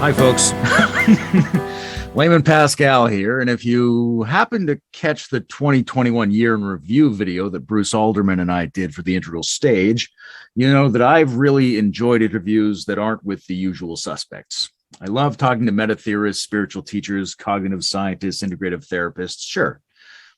Hi, folks. Layman Pascal here. And if you happen to catch the 2021 year in review video that Bruce Alderman and I did for the Integral Stage, you know that I've really enjoyed interviews that aren't with the usual suspects. I love talking to meta theorists, spiritual teachers, cognitive scientists, integrative therapists, sure.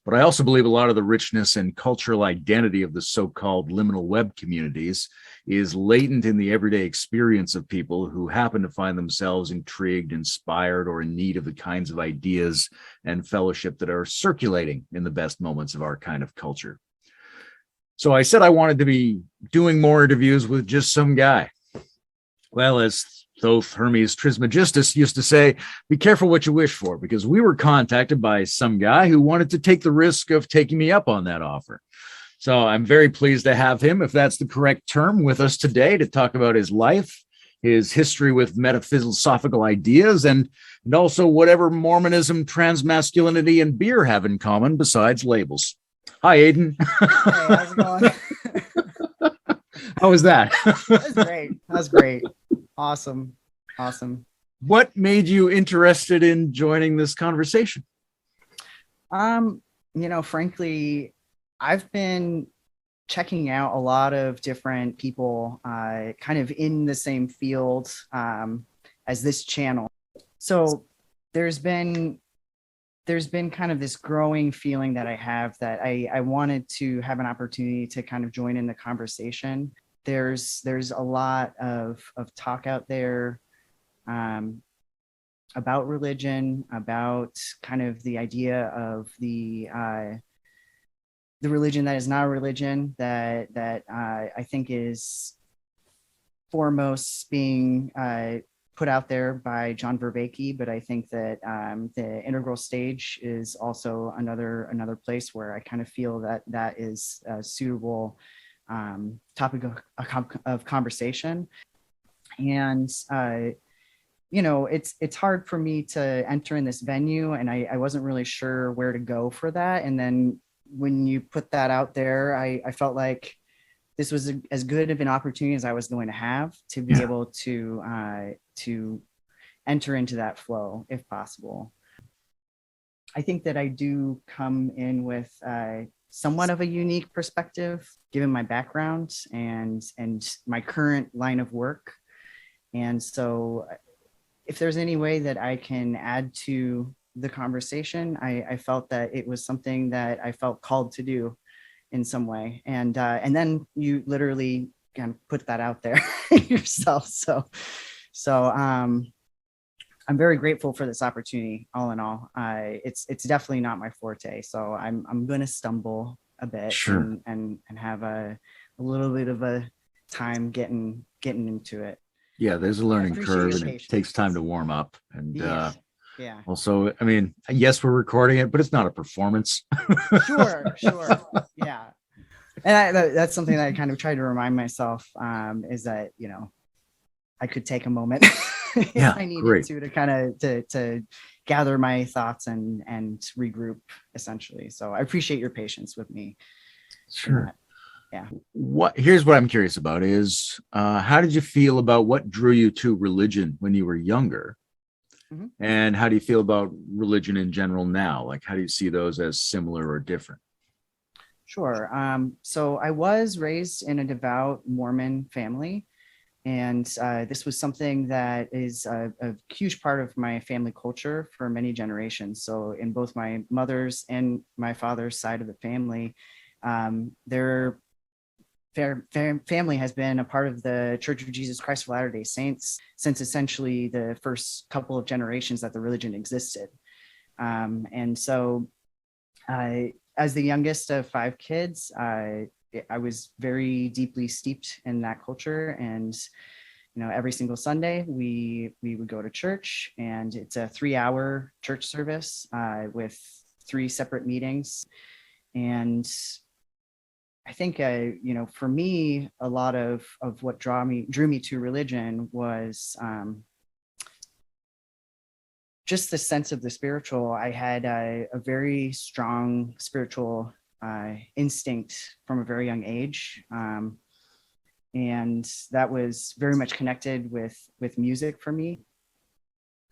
But I also believe a lot of the richness and cultural identity of the so-called liminal web communities is latent in the everyday experience of people who happen to find themselves intrigued, inspired, or in need of the kinds of ideas and fellowship that are circulating in the best moments of our kind of culture. So I said I wanted to be doing more interviews with just some guy. Well, as Thoth Hermes Trismegistus used to say, be careful what you wish for, because we were contacted by some guy who wanted to take the risk of taking me up on that offer. So I'm very pleased to have him, if that's the correct term, with us today to talk about his life, his history with metaphilosophical ideas, and also whatever Mormonism, transmasculinity, and beer have in common besides labels. Hi, Aydan. Hey, how's it going? How was that? That was great. That was great. Awesome. Awesome. What made you interested in joining this conversation? Frankly, I've been checking out a lot of different people kind of in the same field as this channel. So there's been kind of this growing feeling that I have that I wanted to have an opportunity to kind of join in the conversation. There's a lot of talk out there about religion, about kind of the idea of the religion that is not a religion, that I think is foremost being put out there by John Vervaeke, but I think that the Integral Stage is also another place where I kind of feel that is a suitable topic of conversation. And it's hard for me to enter in this venue, and I wasn't really sure where to go for that. And then when you put that out there, I felt like this was as good of an opportunity as I was going to have to be able to enter into that flow if possible. I think that I do come in with somewhat of a unique perspective, given my background and my current line of work. And so if there's any way that I can add to the conversation, I felt that it was something that I felt called to do in some way. And then you literally can put that out there yourself. So I'm very grateful for this opportunity. All in all, it's definitely not my forte. So I'm going to stumble a bit. Sure. and have a little bit of a time getting into it. Yeah, there's a learning curve, and it patience. takes time to warm up. And Yeah. also, I mean, yes, we're recording it, but it's not a performance. Sure. Yeah. And that's something that I kind of try to remind myself is that, I could take a moment if I needed to kind of to gather my thoughts and regroup, essentially. So I appreciate your patience with me. Sure. Yeah. Here's what I'm curious about is how did you feel about what drew you to religion when you were younger? Mm-hmm. And how do you feel about religion in general now? Like, how do you see those as similar or different? Sure. So I was raised in a devout Mormon family. And this was something that is a huge part of my family culture for many generations. So in both my mother's and my father's side of the family, their family has been a part of the Church of Jesus Christ of Latter-day Saints since essentially the first couple of generations that the religion existed. And so as the youngest of 5 kids, I was very deeply steeped in that culture. And, every single Sunday we would go to church, and it's a 3-hour church service with 3 separate meetings. And I think, for me, a lot of what drew me to religion was just the sense of the spiritual. I had a very strong spiritual instinct from a very young age. And that was very much connected with music for me.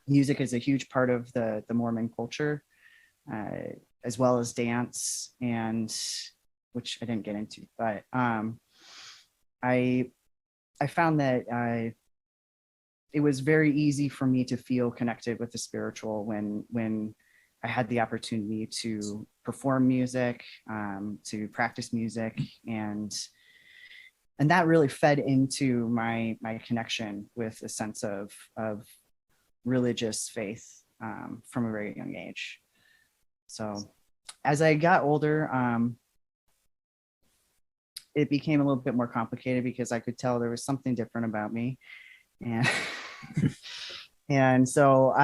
music is a huge part of the Mormon culture, as well as dance, and which I didn't get into, but I found that it was very easy for me to feel connected with the spiritual when I had the opportunity to perform music, to practice music, and that really fed into my connection with a sense of religious faith from a very young age. So as I got older, it became a little bit more complicated because I could tell there was something different about me. And and so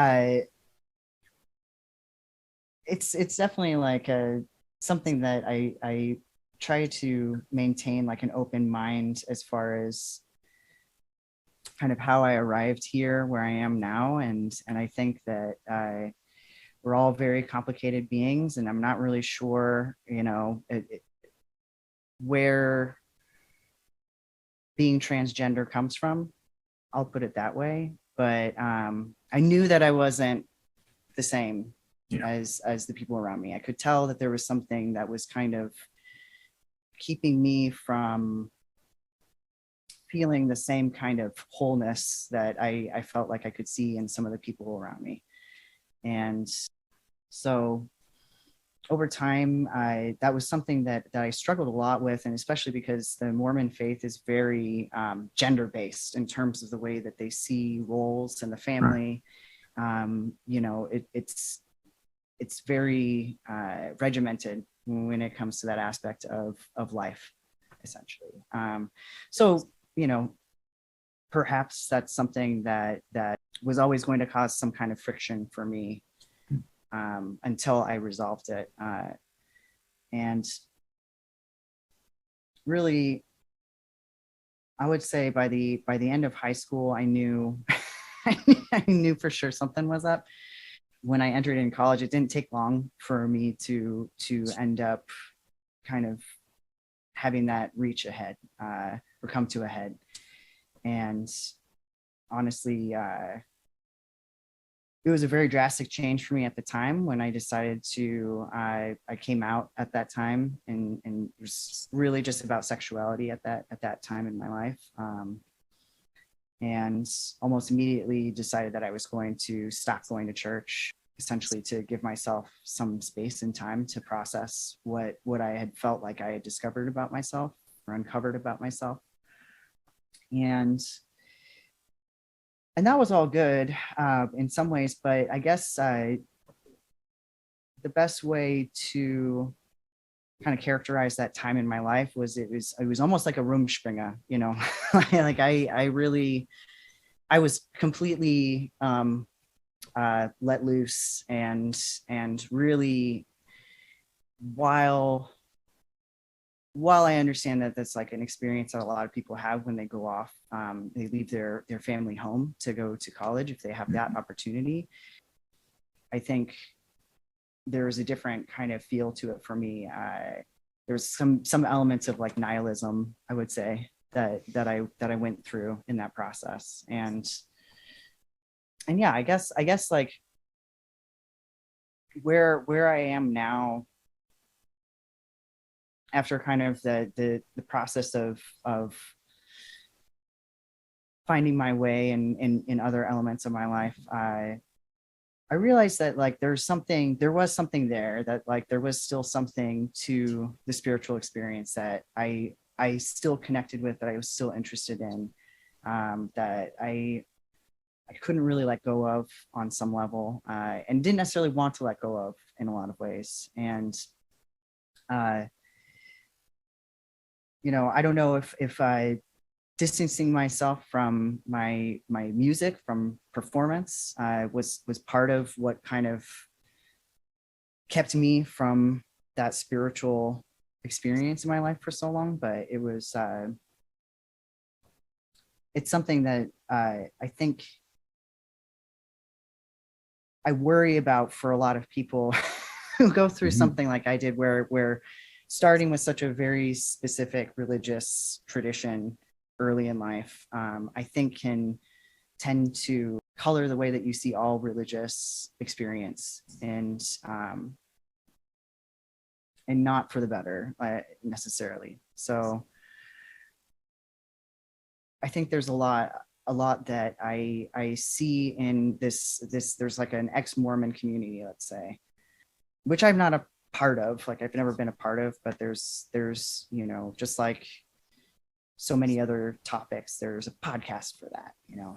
it's definitely like something that I try to maintain like an open mind as far as kind of how I arrived here where I am now. And I think that we're all very complicated beings, and I'm not really sure, where being transgender comes from. I'll put it that way. But I knew that I wasn't the same as the people around me. I could tell that there was something that was kind of keeping me from feeling the same kind of wholeness that I felt like I could see in some of the people around me. And so over time, that was something that I struggled a lot with, and especially because the Mormon faith is very gender-based in terms of the way that they see roles in the family. Right. It's very regimented when it comes to that aspect of life, essentially. So perhaps that's something that was always going to cause some kind of friction for me until I resolved it. And really, I would say by the end of high school, I knew I knew for sure something was up. When I entered in college, it didn't take long for me to end up kind of having that reach ahead or come to a head. And honestly, it was a very drastic change for me at the time when I decided to, I came out at that time, and it was really just about sexuality at that time in my life. And almost immediately decided that I was going to stop going to church, essentially to give myself some space and time to process what I had felt like I had discovered about myself or uncovered about myself. And that was all good in some ways, but I guess the best way to kind of characterize that time in my life was it was almost like a Rumspringa, like I was completely let loose, and really, while I understand that that's like an experience that a lot of people have when they go off, they leave their family home to go to college if they have that opportunity. I think there was a different kind of feel to it for me. There was some elements of like nihilism, I would say, that I went through in that process. And yeah, I guess like where I am now, after kind of the process of finding my way in other elements of my life, I realized that like there was something there, that like there was still something to the spiritual experience that I still connected with, that I was still interested in, that I couldn't really let go of on some level, and didn't necessarily want to let go of in a lot of ways. And I don't know if I distancing myself from my music, from performance, was part of what kind of kept me from that spiritual experience in my life for so long. But it was it's something that I think I worry about for a lot of people who go through something like I did, where starting with such a very specific religious tradition early in life, I think can tend to color the way that you see all religious experience, and not for the better necessarily. So I think there's a lot that I see in this. There's like an ex-Mormon community, let's say, which I'm not a part of. Like, I've never been a part of, but there's just like so many other topics, there's a podcast for that. And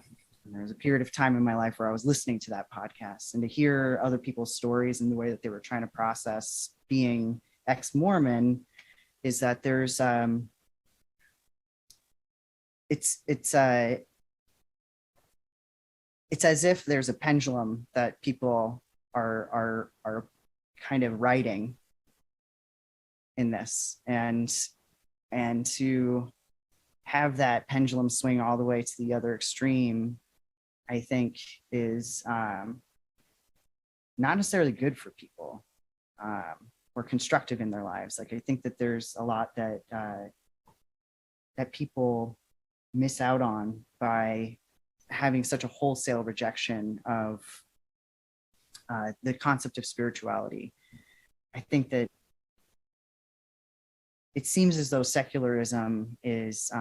there was a period of time in my life where I was listening to that podcast, and to hear other people's stories and the way that they were trying to process being ex-Mormon, is that there's it's as if there's a pendulum that people are kind of riding in this, and to have that pendulum swing all the way to the other extreme, I think is not necessarily good for people, or constructive in their lives. Like, I think that there's a lot that that people miss out on by having such a wholesale rejection of the concept of spirituality. I think that it seems as though secularism is,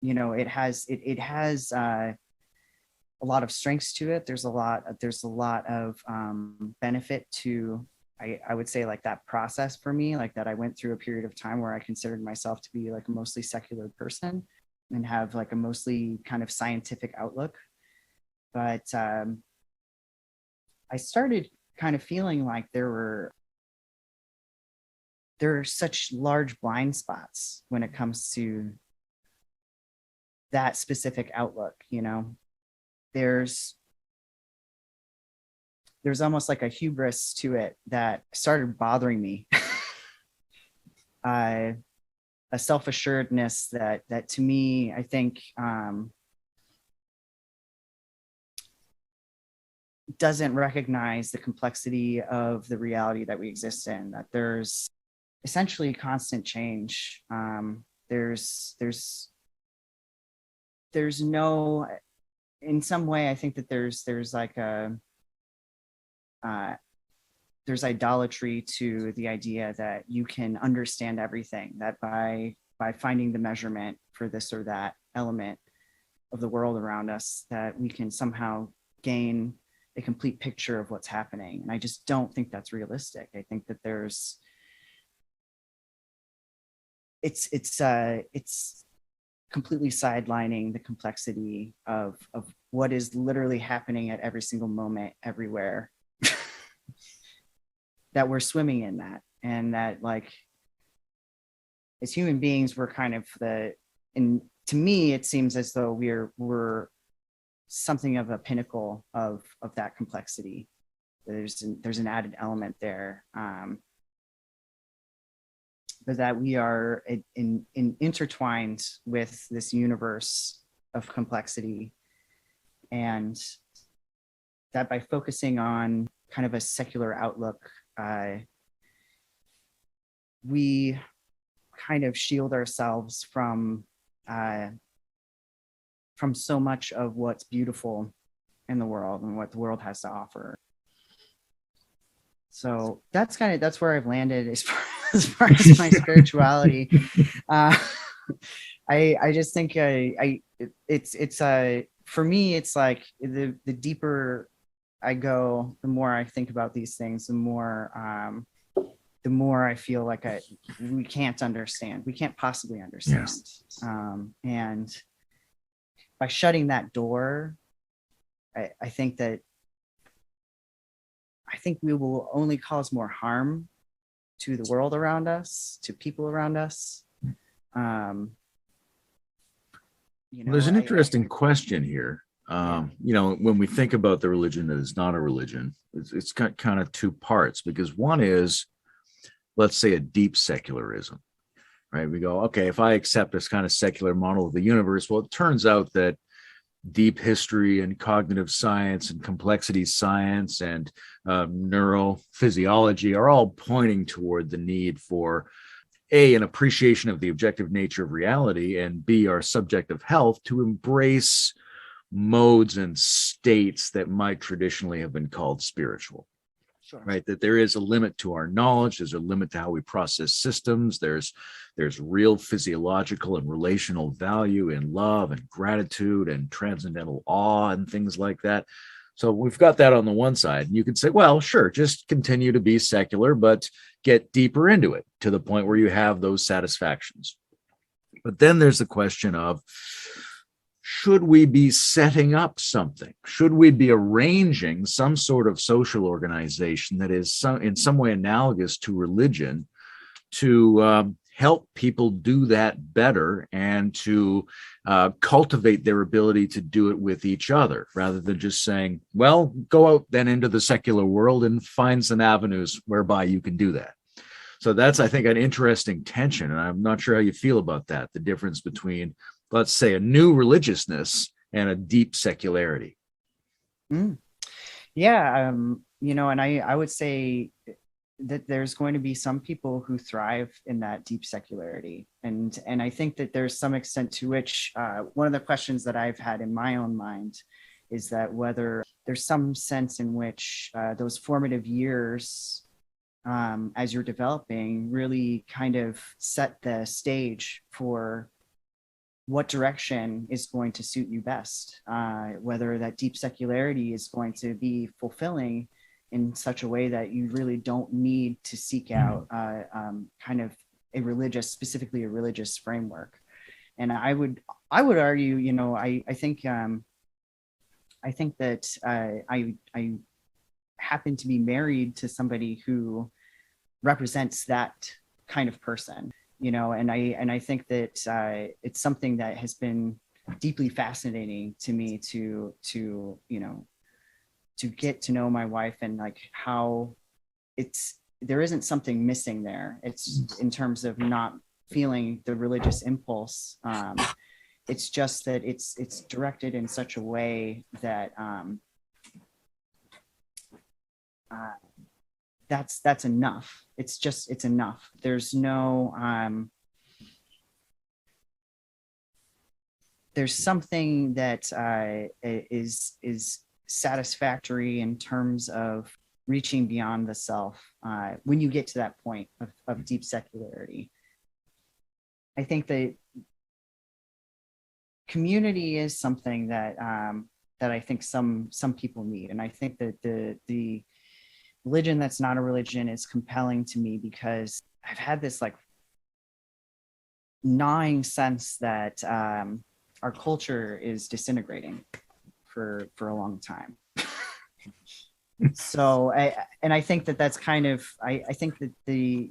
it has a lot of strengths to it. There's a lot of benefit to, I would say, like, that process for me, like that I went through a period of time where I considered myself to be like a mostly secular person and have like a mostly kind of scientific outlook. But I started kind of feeling like there are such large blind spots when it comes to that specific outlook. There's almost like a hubris to it that started bothering me. A self-assuredness that to me, I think, doesn't recognize the complexity of the reality that we exist in, that there's essentially constant change. There's no, in some way, I think that there's like there's idolatry to the idea that you can understand everything, that by finding the measurement for this or that element of the world around us, that we can somehow gain a complete picture of what's happening. And I just don't think that's realistic. I think that it's completely sidelining the complexity of what is literally happening at every single moment, everywhere. That we're swimming in that, and that, like, as human beings, we're kind of and to me, it seems as though we're something of a pinnacle of that complexity. There's an added element there, but that we are intertwined with this universe of complexity, and that by focusing on kind of a secular outlook, we kind of shield ourselves from so much of what's beautiful in the world and what the world has to offer. So that's where I've landed as far as my spirituality. I just think it's for me, it's like the deeper I go, the more I think about these things, the more I feel like we can't possibly understand. Yeah. And by shutting that door, I think we will only cause more harm to the world around us, to people around us. There's an interesting question here. When we think about the religion that is not a religion, it's got kind of two parts, because one is, let's say, a deep secularism, right? We go, okay, if I accept this kind of secular model of the universe, well, it turns out that deep history and cognitive science and complexity science and neurophysiology are all pointing toward the need for A, an appreciation of the objective nature of reality, and B, our subjective health, to embrace modes and states that might traditionally have been called spiritual. Sure. Right, that there is a limit to our knowledge, there's a limit to how we process systems, there's real physiological and relational value in love and gratitude and transcendental awe and things like that. So we've got that on the one side, and you could say, well, sure, just continue to be secular, but get deeper into it to the point where you have those satisfactions. But then there's the question of, should we be setting up something? Should we be arranging some sort of social organization that is in some way analogous to religion to help people do that better and to cultivate their ability to do it with each other, rather than just saying, well, go out then into the secular world and find some avenues whereby you can do that. So that's, I think, an interesting tension. And I'm not sure how you feel about that, the difference between, let's say, a new religiousness and a deep secularity. Yeah, and I would say that there's going to be some people who thrive in that deep secularity. And I think that there's some extent to which one of the questions that I've had in my own mind is that whether there's some sense in which those formative years as you're developing really kind of set the stage for what direction is going to suit you best, whether that deep secularity is going to be fulfilling in such a way that you really don't need to seek out kind of a religious, specifically a religious framework. And I would argue, I think that I happen to be married to somebody who represents that kind of person, and I think that it's something that has been deeply fascinating to me to get to know my wife, and like how there isn't something missing there. It's in terms of not feeling the religious impulse. It's just that it's directed in such a way that that's enough. It's enough. There's no there's something that is satisfactory in terms of reaching beyond the self when you get to that point of deep secularity. I think that community is something that that I think some people need, and I think that the religion that's not a religion is compelling to me because I've had this like gnawing sense that our culture is disintegrating for a long time. So I think that that's kind of I think that the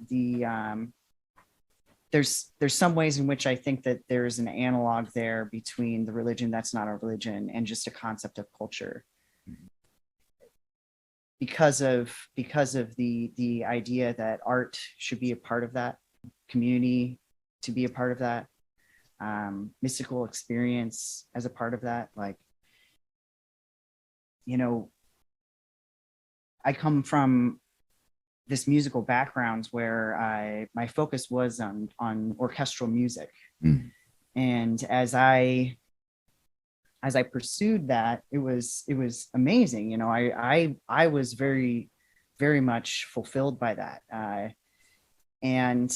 there's some ways in which I think that there's an analog there between the religion that's not a religion and just a concept of culture. Because of the idea that art should be a part of that, community to be a part of that, mystical experience as a part of that. Like, I come from this musical background where my focus was on orchestral music. And as I pursued that, it was amazing. I was very, very much fulfilled by that. And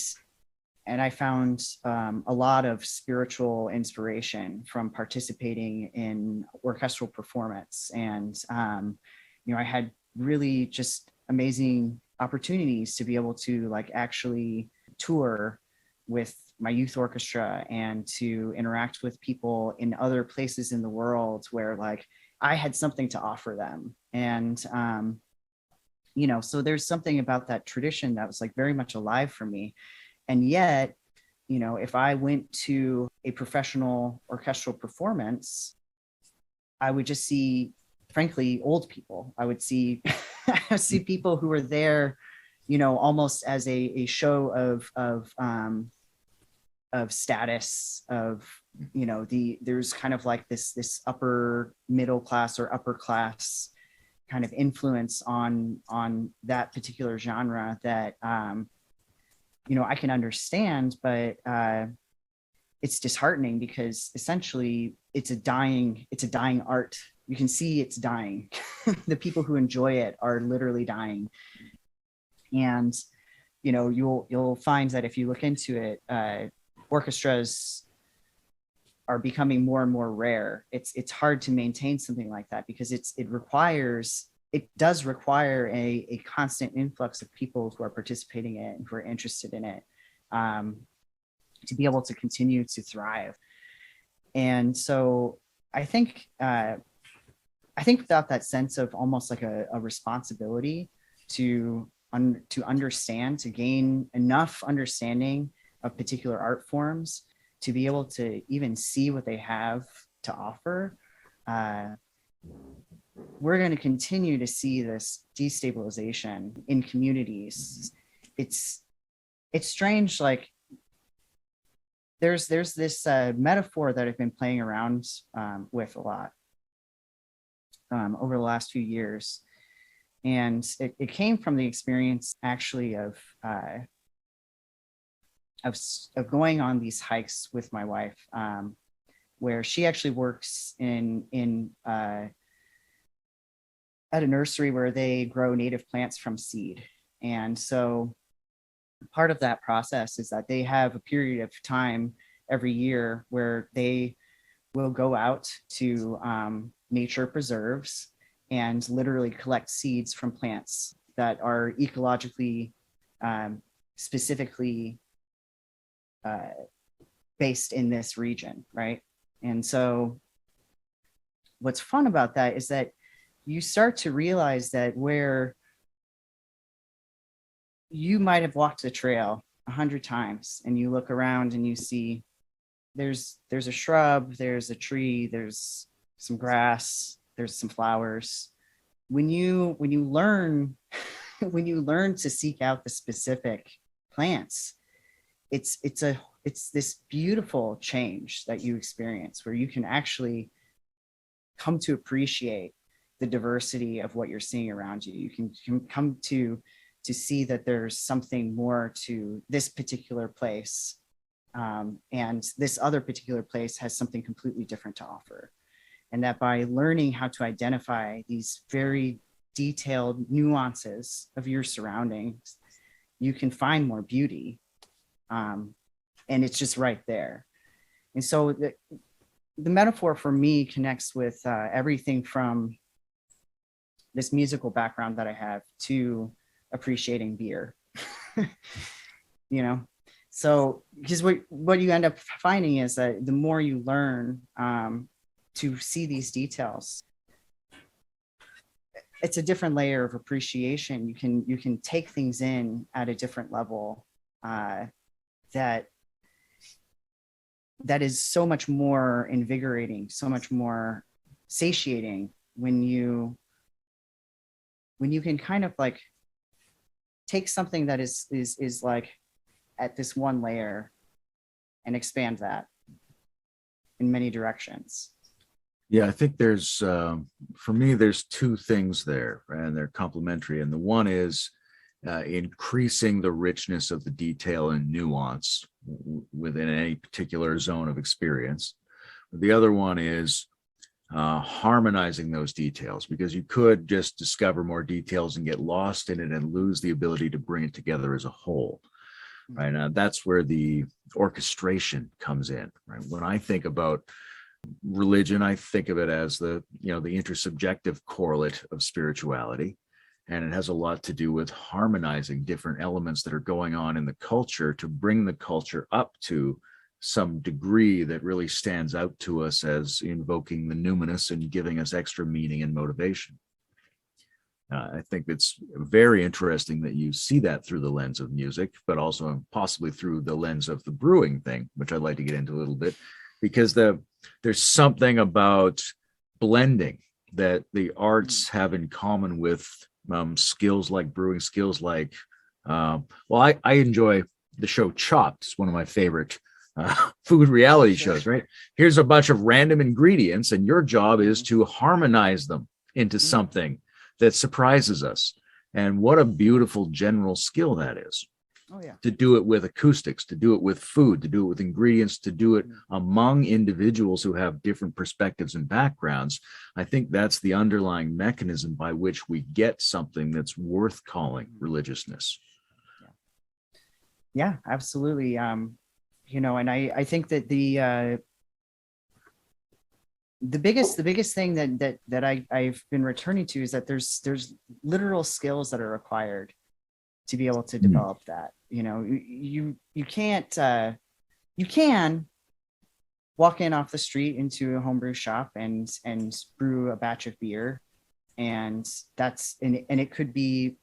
I found a lot of spiritual inspiration from participating in orchestral performance. And, I had really just amazing opportunities to be able to like actually tour with my youth orchestra and to interact with people in other places in the world where like I had something to offer them. And, so there's something about that tradition that was like very much alive for me. And yet, if I went to a professional orchestral performance, I would just see, frankly, old people. I would see, people who were there, almost as a show of status, of there's kind of like this upper middle class or upper class kind of influence on that particular genre that I can understand, but it's disheartening because essentially it's a dying art. You can see it's dying. The people who enjoy it are literally dying. And you'll find that if you look into it, orchestras are becoming more and more rare. It's hard to maintain something like that because it does require a constant influx of people who are participating in it and who are interested in it, to be able to continue to thrive. And so I think without that sense of almost like a responsibility to understand, to gain enough understanding of particular art forms to be able to even see what they have to offer, we're going to continue to see this destabilization in communities. It's strange. Like there's this metaphor that I've been playing around with a lot over the last few years. And it came from the experience actually of going on these hikes with my wife, where she actually works at a nursery where they grow native plants from seed. And so part of that process is that they have a period of time every year where they will go out to nature preserves and literally collect seeds from plants that are ecologically specifically based in this region, right? And so what's fun about that is that you start to realize that where you might have walked the trail 100 times and you look around and you see there's a shrub, there's a tree, there's some grass, there's some flowers. When you learn to seek out the specific plants, it's this beautiful change that you experience where you can actually come to appreciate the diversity of what you're seeing around you. You can come to see that there's something more to this particular place, and this other particular place has something completely different to offer. And that by learning how to identify these very detailed nuances of your surroundings, you can find more beauty. And it's just right there. And so the metaphor for me connects with everything from this musical background that I have to appreciating beer. So because what you end up finding is that the more you learn to see these details, it's a different layer of appreciation. You can take things in at a different level that is so much more invigorating, so much more satiating when you can kind of like take something that is like at this one layer and expand that in many directions. Yeah, I think there's, for me, there's two things there, and they're complementary. And the one is increasing the richness of the detail and nuance within any particular zone of experience. The other one is harmonizing those details, because you could just discover more details and get lost in it and lose the ability to bring it together as a whole. Right now, that's where the orchestration comes in. Right, when I think about religion, I think of it as the intersubjective correlate of spirituality, and it has a lot to do with harmonizing different elements that are going on in the culture to bring the culture up to some degree that really stands out to us as invoking the numinous and giving us extra meaning and motivation. I think it's very interesting that you see that through the lens of music, but also possibly through the lens of the brewing thing, which I'd like to get into a little bit, because there's something about blending that the arts have in common with skills like brewing, skills like, I enjoy the show Chopped. It's one of my favorite food reality shows, right? Here's a bunch of random ingredients, and your job is to harmonize them into something that surprises us. And what a beautiful general skill that is. Oh yeah. to do it with acoustics, to do it with food, to do it with ingredients, to do it among individuals who have different perspectives and backgrounds. I think that's the underlying mechanism by which we get something that's worth calling religiousness. Yeah, absolutely. And I think that the biggest thing that I've been returning to is that there's literal skills that are required to be able to develop that. You can't you can walk in off the street into a homebrew shop and brew a batch of beer, and it could be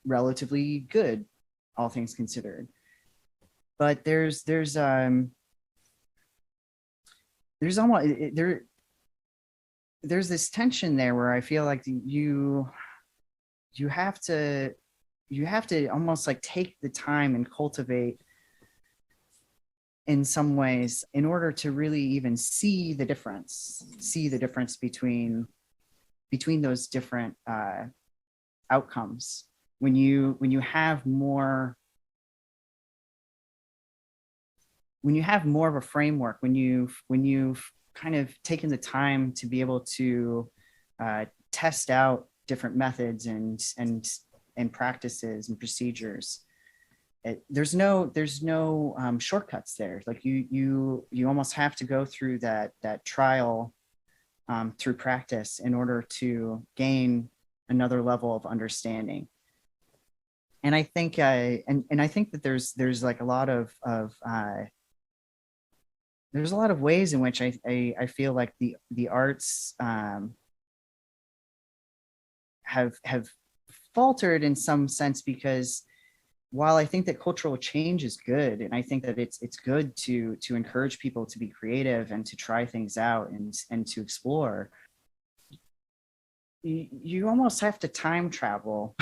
relatively good, all things considered. But there's almost there's this tension there where I feel like you have to almost like take the time and cultivate in some ways in order to really even see the difference between those different outcomes. When you have more of a framework, when you've kind of taken the time to be able to test out different methods and practices and procedures, there's no shortcuts there. Like you almost have to go through that trial through practice in order to gain another level of understanding. And I think and I think that there's like a lot of there's a lot of ways in which I feel like the arts have faltered in some sense, because while I think that cultural change is good, and I think that it's good to encourage people to be creative and to try things out and to explore, you almost have to time travel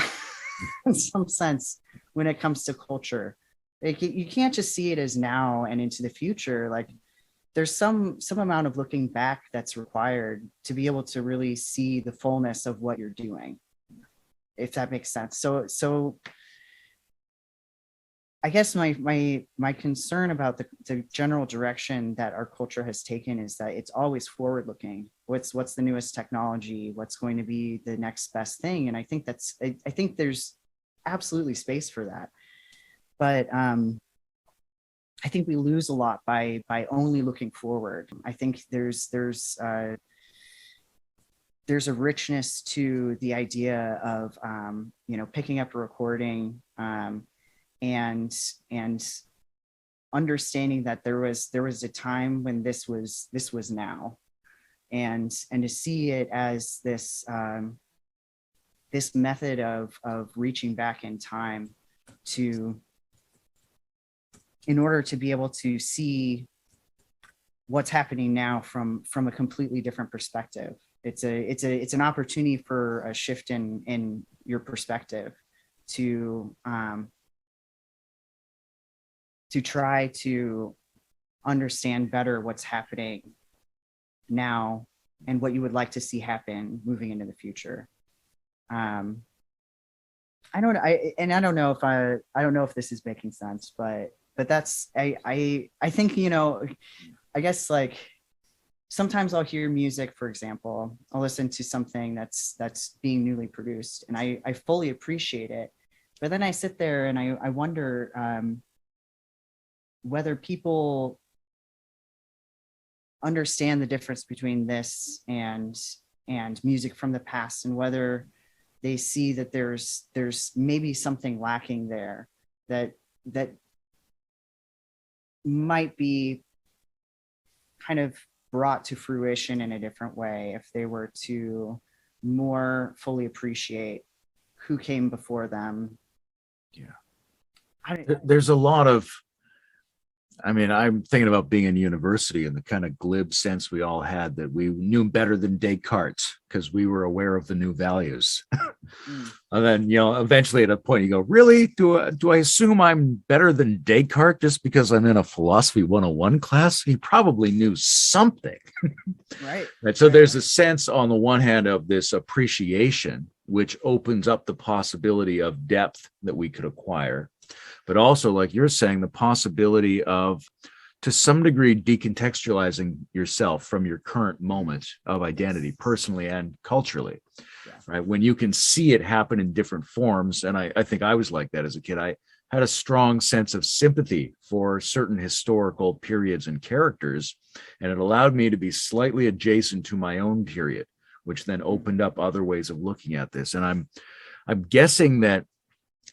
in some sense when it comes to culture. Like, you can't just see it as now and into the future. Like, there's some amount of looking back that's required to be able to really see the fullness of what you're doing, if that makes sense. So I guess my concern about the general direction that our culture has taken is that it's always forward looking. What's the newest technology? What's going to be the next best thing? And I think I think there's absolutely space for that. But I think we lose a lot by only looking forward. I think there's a richness to the idea of picking up a recording and understanding that there was a time when this was now, and to see it as this this method of reaching back in time in order to be able to see what's happening now from a completely different perspective. It's an opportunity for a shift in your perspective to try to understand better what's happening now and what you would like to see happen moving into the future. I don't know if this is making sense, but that's I think, I guess, like, sometimes I'll hear music, for example. I'll listen to something that's being newly produced, and I fully appreciate it. But then I sit there and I wonder whether people understand the difference between this and music from the past, and whether they see that there's maybe something lacking there that might be kind of brought to fruition in a different way if they were to more fully appreciate who came before them. Yeah. There's a lot of, I'm thinking about being in university and the kind of glib sense we all had that we knew better than Descartes because we were aware of the new values. And then, eventually at a point you go, really? Do I assume I'm better than Descartes just because I'm in a philosophy 101 class? He probably knew something. Right. Right. So there's a sense on the one hand of this appreciation, which opens up the possibility of depth that we could acquire. but also, like you're saying, the possibility of, to some degree, decontextualizing yourself from your current moment of identity, personally and culturally. Yeah. Right? When you can see it happen in different forms. And I think I was like that as a kid. I had a strong sense of sympathy for certain historical periods and characters, and it allowed me to be slightly adjacent to my own period, which then opened up other ways of looking at this. And I'm guessing that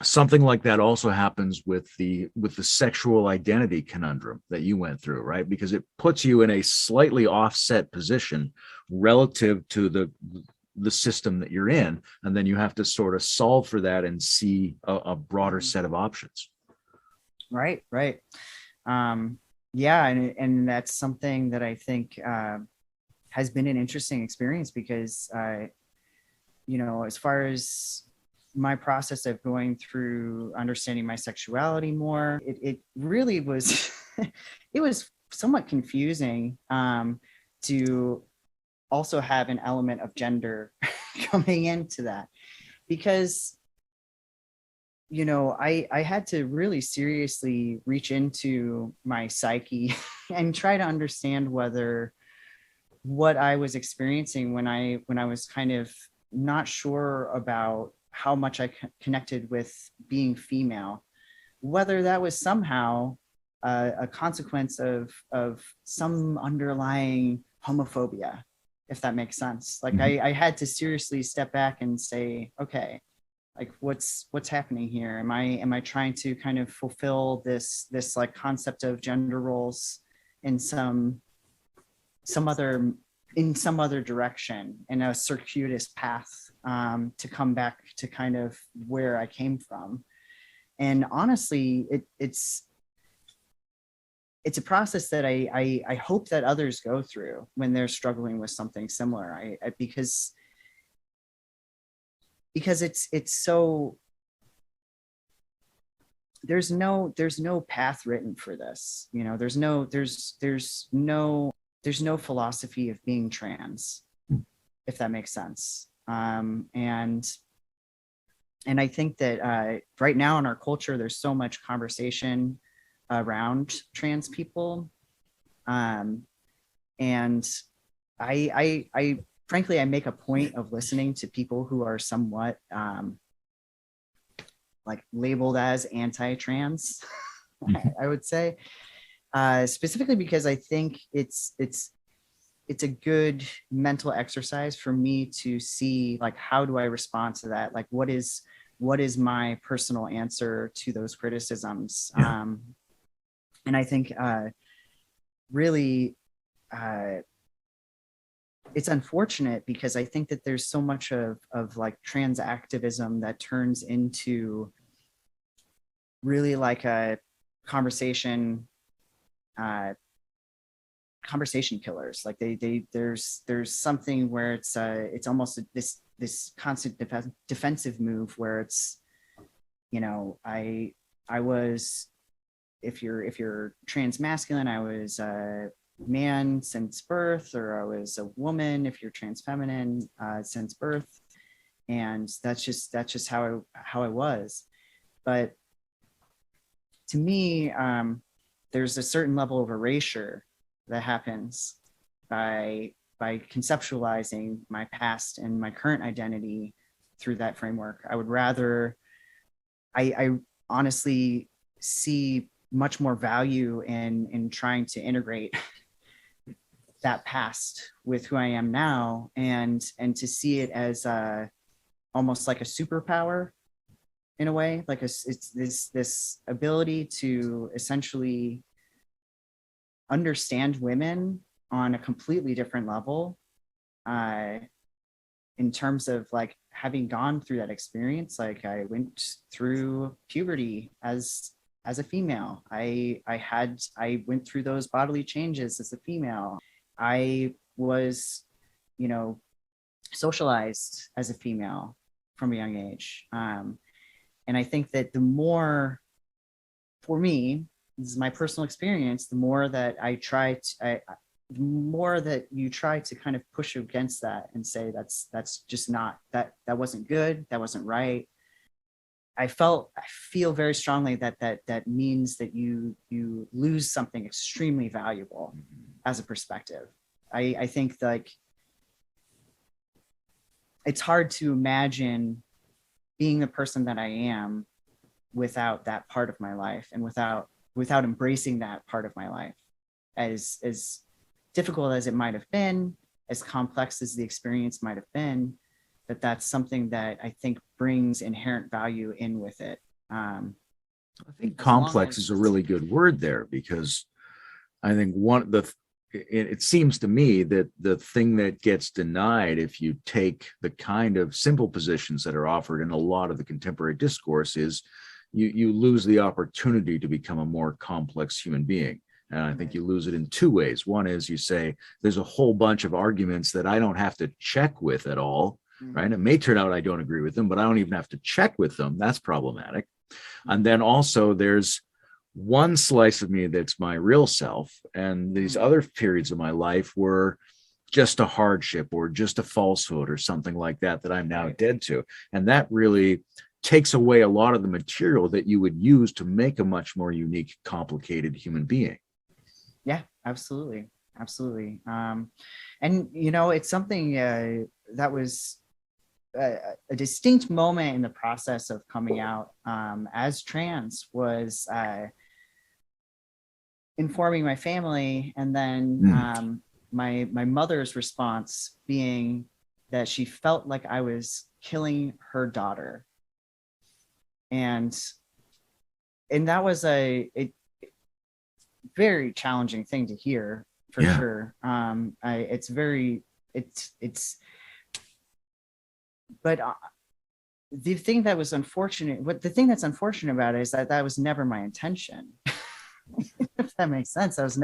something like that also happens with the sexual identity conundrum that you went through, right? Because it puts you in a slightly offset position relative to the system that you're in, and then you have to sort of solve for that and see a broader set of options. Right. Yeah, and that's something that I think has been an interesting experience, because as far as my process of going through understanding my sexuality more, it really was it was somewhat confusing to also have an element of gender coming into that, because I had to really seriously reach into my psyche and try to understand whether what I was experiencing when I was kind of not sure about how much I connected with being female, whether that was somehow a consequence of some underlying homophobia, if that makes sense. Like I had to seriously step back and say, okay, like what's happening here? Am I trying to kind of fulfill this like concept of gender roles in some other direction, in a circuitous path, to come back to kind of where I came from? And honestly, it's a process that I hope that others go through when they're struggling with something similar. Because it's so, there's no path written for this. There's no philosophy of being trans, if that makes sense. And I think that right now in our culture, there's so much conversation around trans people. And I frankly, I make a point of listening to people who are somewhat like labeled as anti-trans, I would say, specifically because I think it's a good mental exercise for me to see, like, how do I respond to that? Like, what is my personal answer to those criticisms? Yeah. And I think really it's unfortunate, because I think that there's so much of like trans activism that turns into really like a conversation killers. Like there's something where it's almost this constant defensive move, where it's, I was, if you're trans masculine, I was a man since birth, or I was a woman if you're trans feminine since birth. And that's just how I was. But to me, there's a certain level of erasure that happens by conceptualizing my past and my current identity through that framework. I would rather, I honestly see much more value in trying to integrate that past with who I am now, and to see it as almost like a superpower, in a way. Like it's this ability to essentially understand women on a completely different level, in terms of like having gone through that experience. Like I went through puberty as a female. I went through those bodily changes as a female. I was, socialized as a female from a young age. And I think that the more, for me, this is my personal experience, the more that the more that you try to kind of push against that and say that's just not, that wasn't good, that wasn't right, I feel very strongly that means that you lose something extremely valuable as a perspective. I think like it's hard to imagine being the person that I am without that part of my life, and without embracing that part of my life, as difficult as it might have been, as complex as the experience might have been, that's something that I think brings inherent value in with it. I think complex is a really good word there, because I think it seems to me that the thing that gets denied if you take the kind of simple positions that are offered in a lot of the contemporary discourse is you lose the opportunity to become a more complex human being. And I think you lose it in two ways. One is you say there's a whole bunch of arguments that I don't have to check with at all, right? It may turn out I don't agree with them, but I don't even have to check with them. That's problematic. And then also there's one slice of me that's my real self, and these other periods of my life were just a hardship or just a falsehood or something like that I'm now dead to. And that really takes away a lot of the material that you would use to make a much more unique, complicated human being. Yeah, absolutely. Absolutely. And, it's something that was a distinct moment in the process of coming out as trans was informing my family, and then my mother's response being that she felt like I was killing her daughter. And that was a very challenging thing to hear, for sure. But the thing that was unfortunate, the thing that's unfortunate about it is that was never my intention. If that makes sense. That's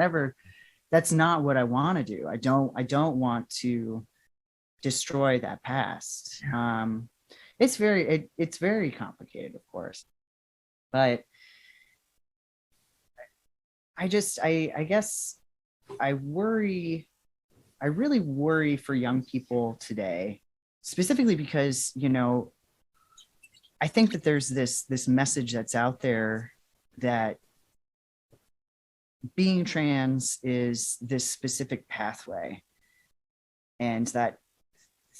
not what I want to do. I don't want to destroy that past. It's very complicated, of course, but I guess I really worry for young people today, specifically because, I think that there's this message that's out there that being trans is this specific pathway, and that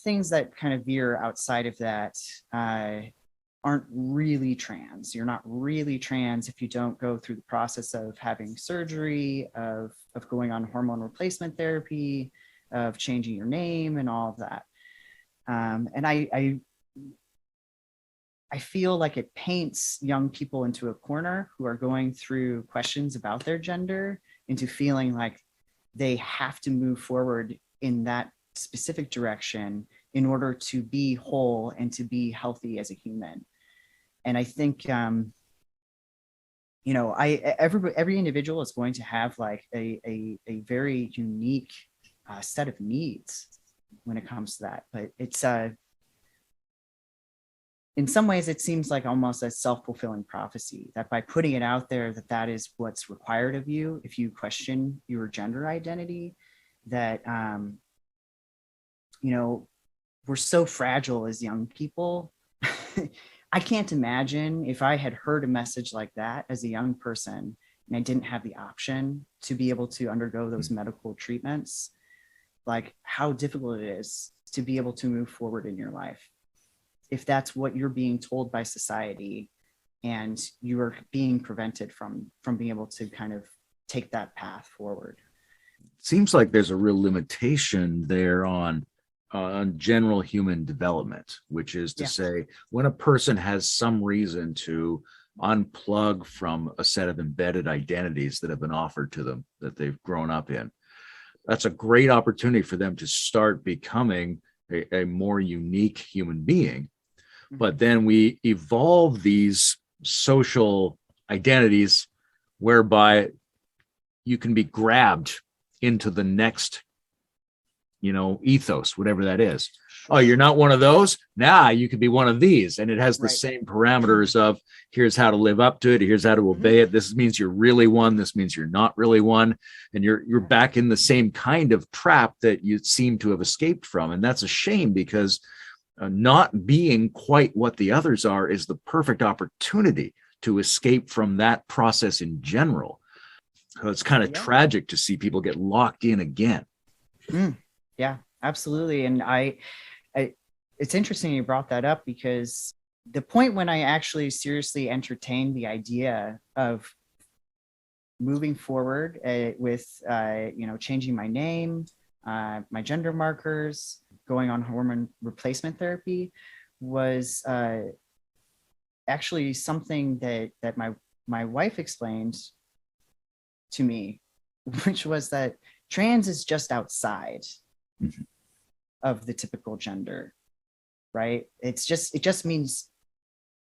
things that kind of veer outside of that aren't really trans. You're not really trans if you don't go through the process of having surgery, of going on hormone replacement therapy, of changing your name, and all of that. And I feel like it paints young people into a corner who are going through questions about their gender into feeling like they have to move forward in that specific direction in order to be whole and to be healthy as a human. And I think, every individual is going to have like a very unique set of needs when it comes to that. But it's, in some ways, it seems like almost a self-fulfilling prophecy that by putting it out there, that is what's required of you if you question your gender identity, that, we're so fragile as young people. I can't imagine if I had heard a message like that as a young person and I didn't have the option to be able to undergo those medical treatments, like how difficult it is to be able to move forward in your life. If that's what you're being told by society and you are being prevented from being able to kind of take that path forward. Seems like there's a real limitation there on general human development, which is to say, when a person has some reason to unplug from a set of embedded identities that have been offered to them that they've grown up in, that's a great opportunity for them to start becoming a more unique human being. But then we evolve these social identities whereby you can be grabbed into the next ethos, whatever that is. Oh, you're not one of those? Nah, you could be one of these. And it has the same parameters of here's how to live up to it. Here's how to obey it. This means you're really one. This means you're not really one. And you're back in the same kind of trap that you seem to have escaped from. And that's a shame, because not being quite what the others are is the perfect opportunity to escape from that process in general. So it's kind of tragic to see people get locked in again. Yeah, absolutely. And it's interesting you brought that up, because the point when I actually seriously entertained the idea of moving forward with, changing my name, my gender markers, going on hormone replacement therapy, was actually something that my wife explained to me, which was that trans is just outside of the typical gender, right? It just means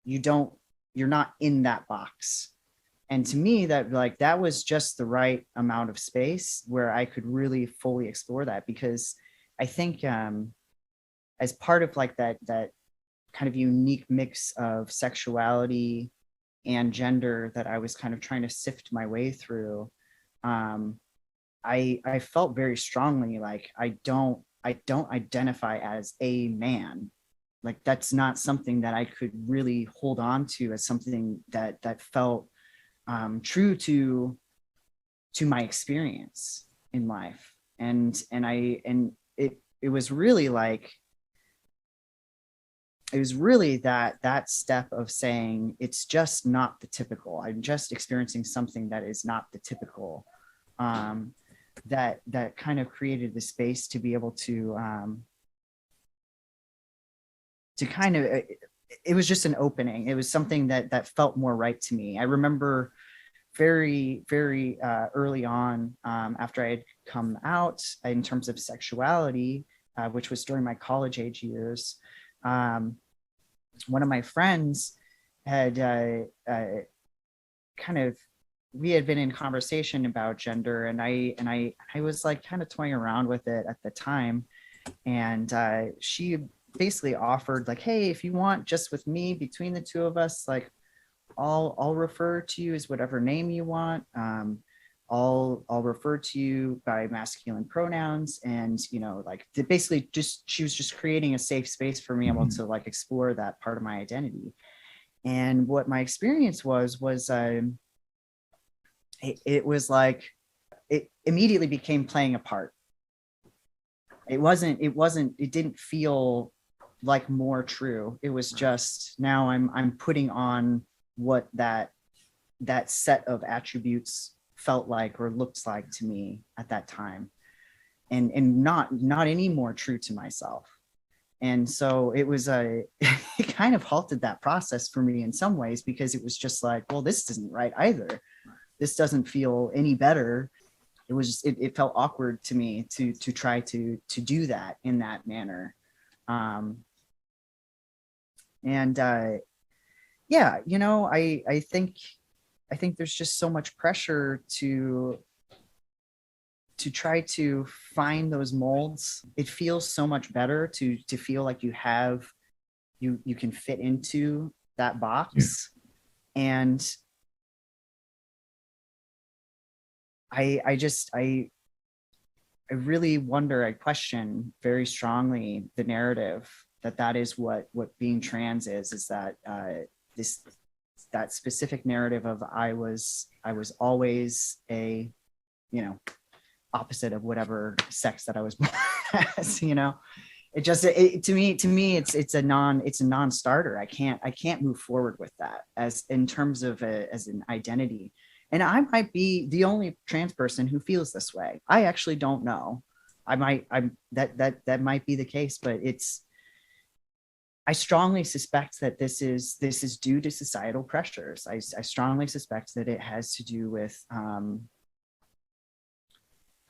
you're not in that box. And to me, that was just the right amount of space where I could really fully explore that, because I think as part of like that kind of unique mix of sexuality and gender that I was kind of trying to sift my way through, I felt very strongly like I don't identify as a man. Like that's not something that I could really hold on to as something that felt true to my experience in life. And it was really like, it was really that step of saying, it's just not the typical. I'm just experiencing something that is not the typical. That kind of created the space to be able to kind of, it was just an opening. It was something that felt more right to me. I remember very, very early on, after I had come out in terms of sexuality, which was during my college age years, one of my friends had kind of, we had been in conversation about gender, and I was like kind of toying around with it at the time, and she basically offered like, hey, if you want, just with me, between the two of us, like I'll refer to you as whatever name you want. I'll refer to you by masculine pronouns, and like basically just, she was just creating a safe space for me able to like explore that part of my identity. And what my experience was it was like, it immediately became playing a part. It didn't feel like more true. It was just, now I'm putting on what that set of attributes felt like or looked like to me at that time, and not any more true to myself. And so it was it kind of halted that process for me in some ways, because it was just like, well, this isn't right either. This doesn't feel any better. It was just, it felt awkward to me to try to do that in that manner. Yeah, I think there's just so much pressure to try to find those molds. It feels so much better to feel like you can fit into that box. Yeah. And I really wonder, I question very strongly the narrative that is what being trans is that that specific narrative of I was always a, opposite of whatever sex that I was born as, it just, to me, it's a non-starter. I can't move forward with that as in terms of as an identity. And I might be the only trans person who feels this way. I actually don't know. That might be the case, but I strongly suspect that this is due to societal pressures. I strongly suspect that it has to do with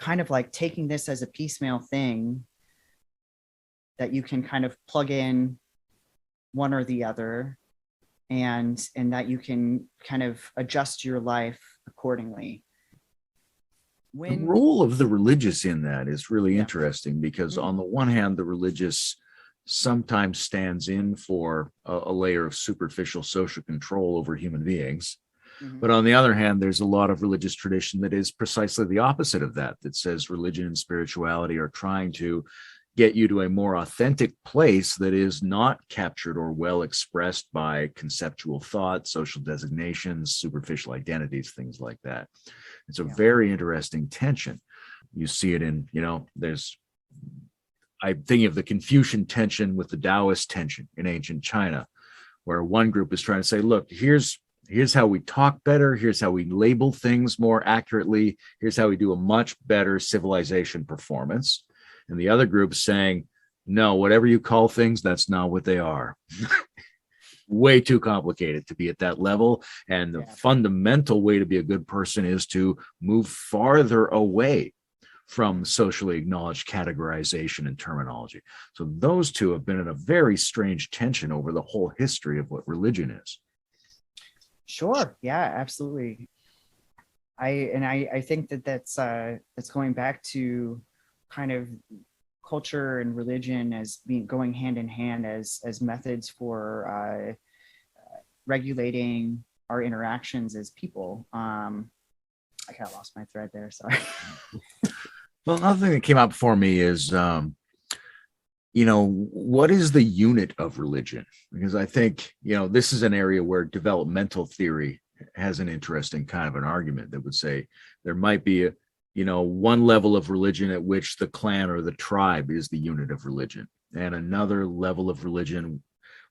kind of like taking this as a piecemeal thing that you can kind of plug in one or the other, and that you can kind of adjust your life accordingly. The role of the religious in that is really interesting, because on the one hand, the religious sometimes stands in for a layer of superficial social control over human beings. But on the other hand, there's a lot of religious tradition that is precisely the opposite of that, that says religion and spirituality are trying to get you to a more authentic place that is not captured or well expressed by conceptual thought, social designations, superficial identities, things like that. It's a very interesting tension. You see it in, I'm thinking of the Confucian tension with the Taoist tension in ancient China, where one group is trying to say, look, here's how we talk better. Here's how we label things more accurately. Here's how we do a much better civilization performance. And the other group saying, no, whatever you call things, that's not what they are. Way too complicated to be at that level. And the fundamental way to be a good person is to move farther away from socially acknowledged categorization and terminology. So those two have been in a very strange tension over the whole history of what religion is. Sure. Yeah, absolutely. I think that's going back to kind of culture and religion as being going hand in hand as methods for regulating our interactions as people. I kind of lost my thread there. Sorry. Well, another thing that came out for me is, what is the unit of religion? Because I think, this is an area where developmental theory has an interesting kind of an argument that would say there might be one level of religion at which the clan or the tribe is the unit of religion, and another level of religion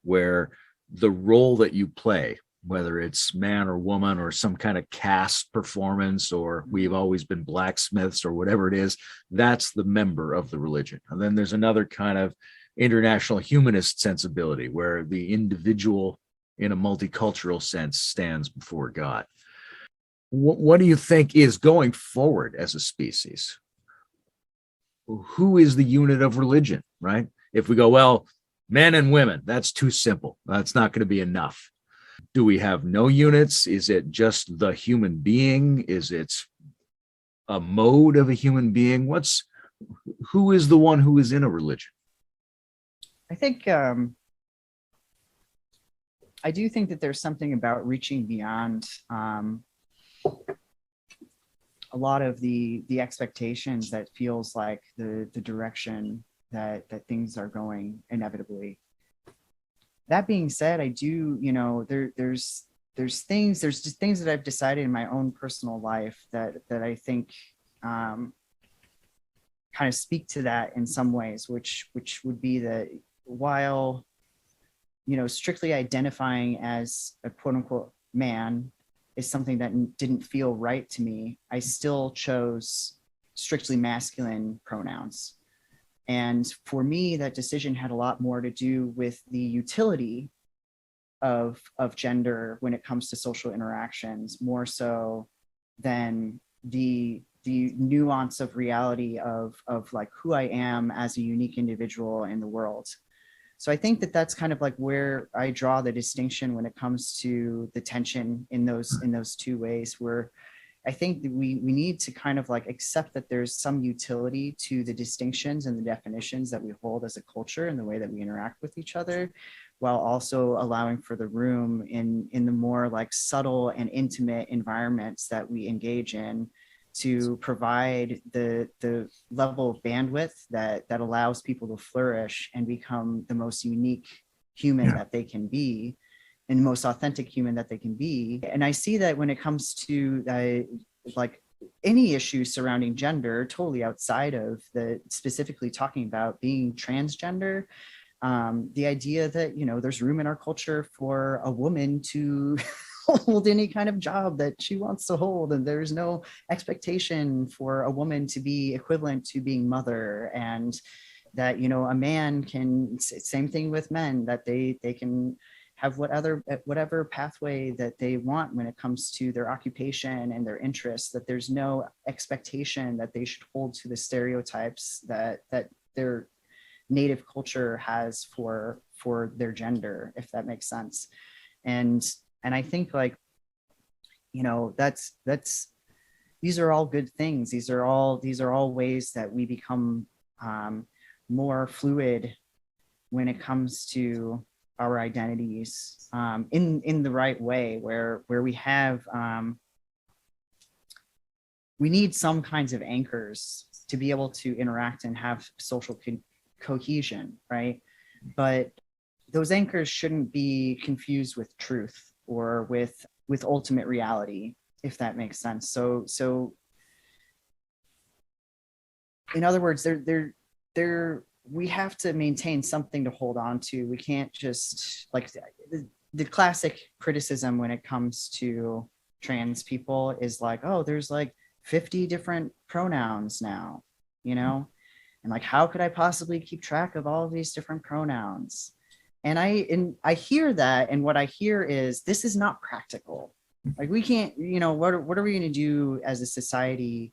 where the role that you play, whether it's man or woman or some kind of caste performance, or we've always been blacksmiths or whatever it is, that's the member of the religion. And then there's another kind of international humanist sensibility where the individual in a multicultural sense stands before God. What do you think is going forward as a species? Who is the unit of religion, right? If we go, well, men and women, that's too simple. That's not going to be enough. Do we have no units? Is it just the human being? Is it a mode of a human being? Who is the one who is in a religion? I think I do think that there's something about reaching beyond a lot of the expectations that feels like the direction that things are going inevitably. That being said, I do, there's just things that I've decided in my own personal life that I think kind of speak to that in some ways, which would be that while, strictly identifying as a quote unquote man is something that didn't feel right to me, I still chose strictly masculine pronouns. And for me, that decision had a lot more to do with the utility of gender when it comes to social interactions, more so than the nuance of reality of like who I am as a unique individual in the world. So I think that that's kind of like where I draw the distinction when it comes to the tension in those two ways, where I think that we need to kind of like accept that there's some utility to the distinctions and the definitions that we hold as a culture and the way that we interact with each other, while also allowing for the room in the more like subtle and intimate environments that we engage in to provide the level of bandwidth that allows people to flourish and become the most unique human that they can be, and the most authentic human that they can be. And I see that when it comes to like any issue surrounding gender, totally outside of the specifically talking about being transgender, the idea that, there's room in our culture for a woman to hold any kind of job that she wants to hold, and there's no expectation for a woman to be equivalent to being mother, and that a man can, same thing with men, that they can have whatever pathway that they want when it comes to their occupation and their interests, that there's no expectation that they should hold to the stereotypes that their native culture has for their gender, if that makes sense. And I think like, that's these are all good things. These are all ways that we become more fluid when it comes to our identities in the right way, where we have we need some kinds of anchors to be able to interact and have social cohesion, right? But those anchors shouldn't be confused with truth or with ultimate reality, if that makes sense. So in other words, they're we have to maintain something to hold on to. We can't just like the classic criticism when it comes to trans people is like, oh, there's like 50 different pronouns now, you know? And like, how could I possibly keep track of all of these different pronouns? And I hear that, and what I hear is this is not practical. Like we can't, what are we going to do as a society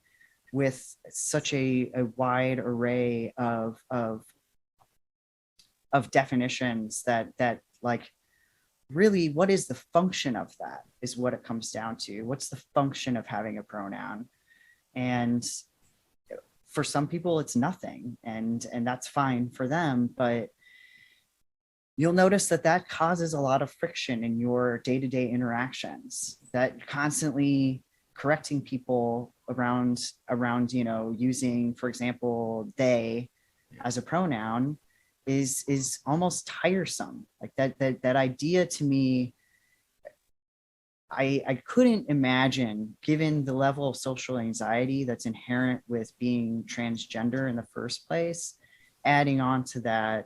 with such a wide array of definitions that like really what is the function of that is what it comes down to. What's the function of having a pronoun? And for some people it's nothing, and that's fine for them, but you'll notice that causes a lot of friction in your day-to-day interactions, that constantly correcting people around using, for example, they as a pronoun is almost tiresome. Like that idea to me, I couldn't imagine, given the level of social anxiety that's inherent with being transgender in the first place, adding on to that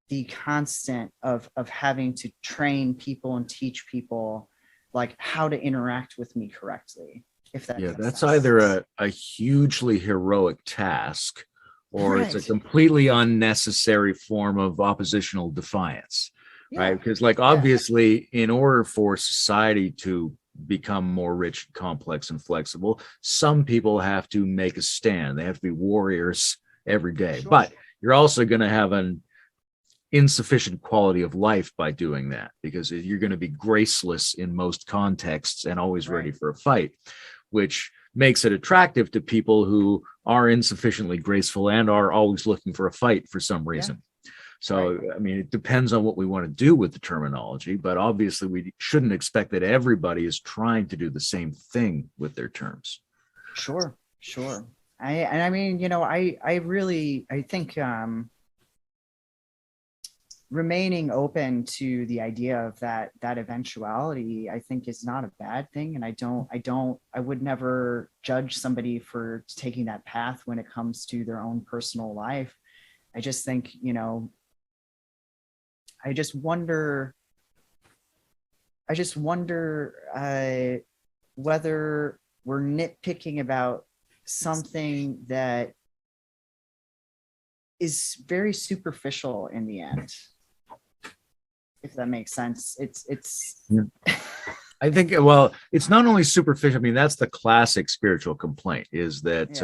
the constant of having to train people and teach people like how to interact with me correctly. If that makes that's sense. either a hugely heroic task, or it's a Right. completely unnecessary form of oppositional defiance, right? Yeah. Because like obviously in order for society to become more rich, complex, and flexible, some people have to make a stand. They have to be warriors every day. Sure. But you're also going to have an insufficient quality of life by doing that, because you're going to be graceless in most contexts and always ready for a fight, which makes it attractive to people who are insufficiently graceful and are always looking for a fight for some reason. So, I mean, it depends on what we want to do with the terminology, but obviously we shouldn't expect that everybody is trying to do the same thing with their terms. Sure. I mean, I think remaining open to the idea of that eventuality, I think, is not a bad thing. And I would never judge somebody for taking that path when it comes to their own personal life. I just think, I just wonder whether we're nitpicking about something that is very superficial in the end, if that makes sense. It's I think, well, it's not only superficial. I mean, that's the classic spiritual complaint, is that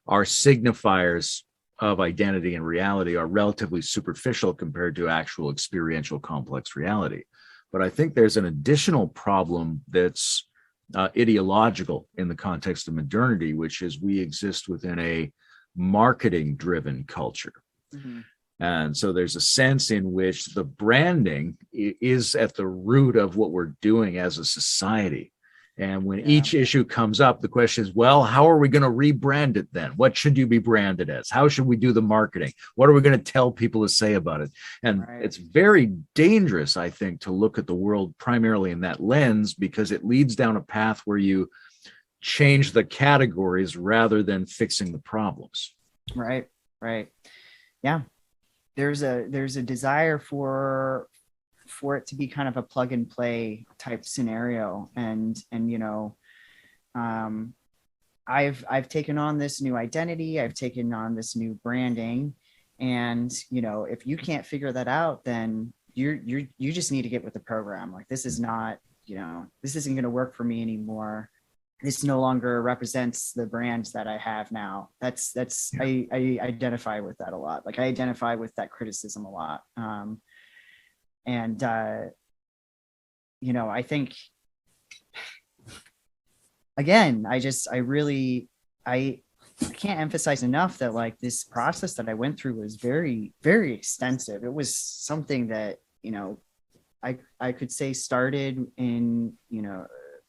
our signifiers of identity and reality are relatively superficial compared to actual experiential complex reality. But I think there's an additional problem that's ideological in the context of modernity, which is we exist within a marketing driven culture. mm-hmm. And so there's a sense in which the branding is at the root of what we're doing as a society. And when each issue comes up, the question is, well, how are we going to rebrand it then? What should you be branded as? How should we do the marketing? What are we going to tell people to say about it? And it's very dangerous, I think, to look at the world primarily in that lens, because it leads down a path where you change the categories rather than fixing the problems. Right. Yeah. There's a desire for it to be kind of a plug and play type scenario. And I've taken on this new identity. I've taken on this new branding. And, if you can't figure that out, then you just need to get with the program. Like, this is not, this isn't going to work for me anymore. This no longer represents the brand that I have now. I identify with that a lot. Like, I identify with that criticism a lot. I think, again, I can't emphasize enough that like this process that I went through was very, very extensive. It was something that, I could say started in,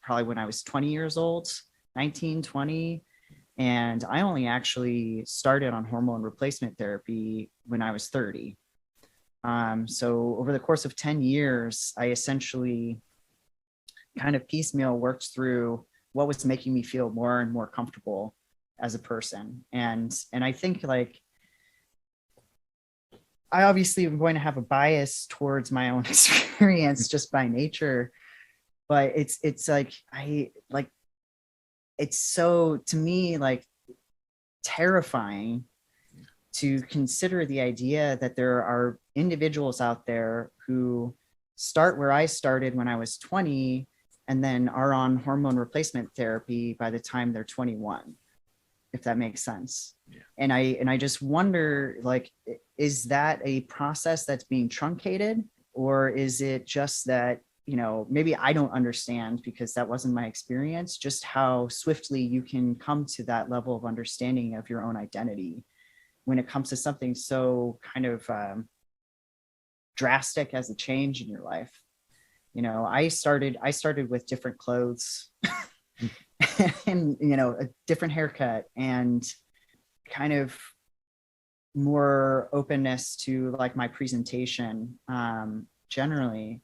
probably when I was 20 years old, 19, 20. And I only actually started on hormone replacement therapy when I was 30. So over the course of 10 years, I essentially kind of piecemeal worked through what was making me feel more and more comfortable as a person. And I think like I obviously am going to have a bias towards my own experience just by nature, but it's like I like it's so to me like terrifying to consider the idea that there are individuals out there who start where I started when I was 20 and then are on hormone replacement therapy by the time they're 21, if that makes sense. Yeah. And I just wonder, like, is that a process that's being truncated, or is it just that, you know, maybe I don't understand because that wasn't my experience, just how swiftly you can come to that level of understanding of your own identity when it comes to something so kind of drastic as a change in your life. You know, I started with different clothes and, you know, a different haircut and kind of more openness to like my presentation generally.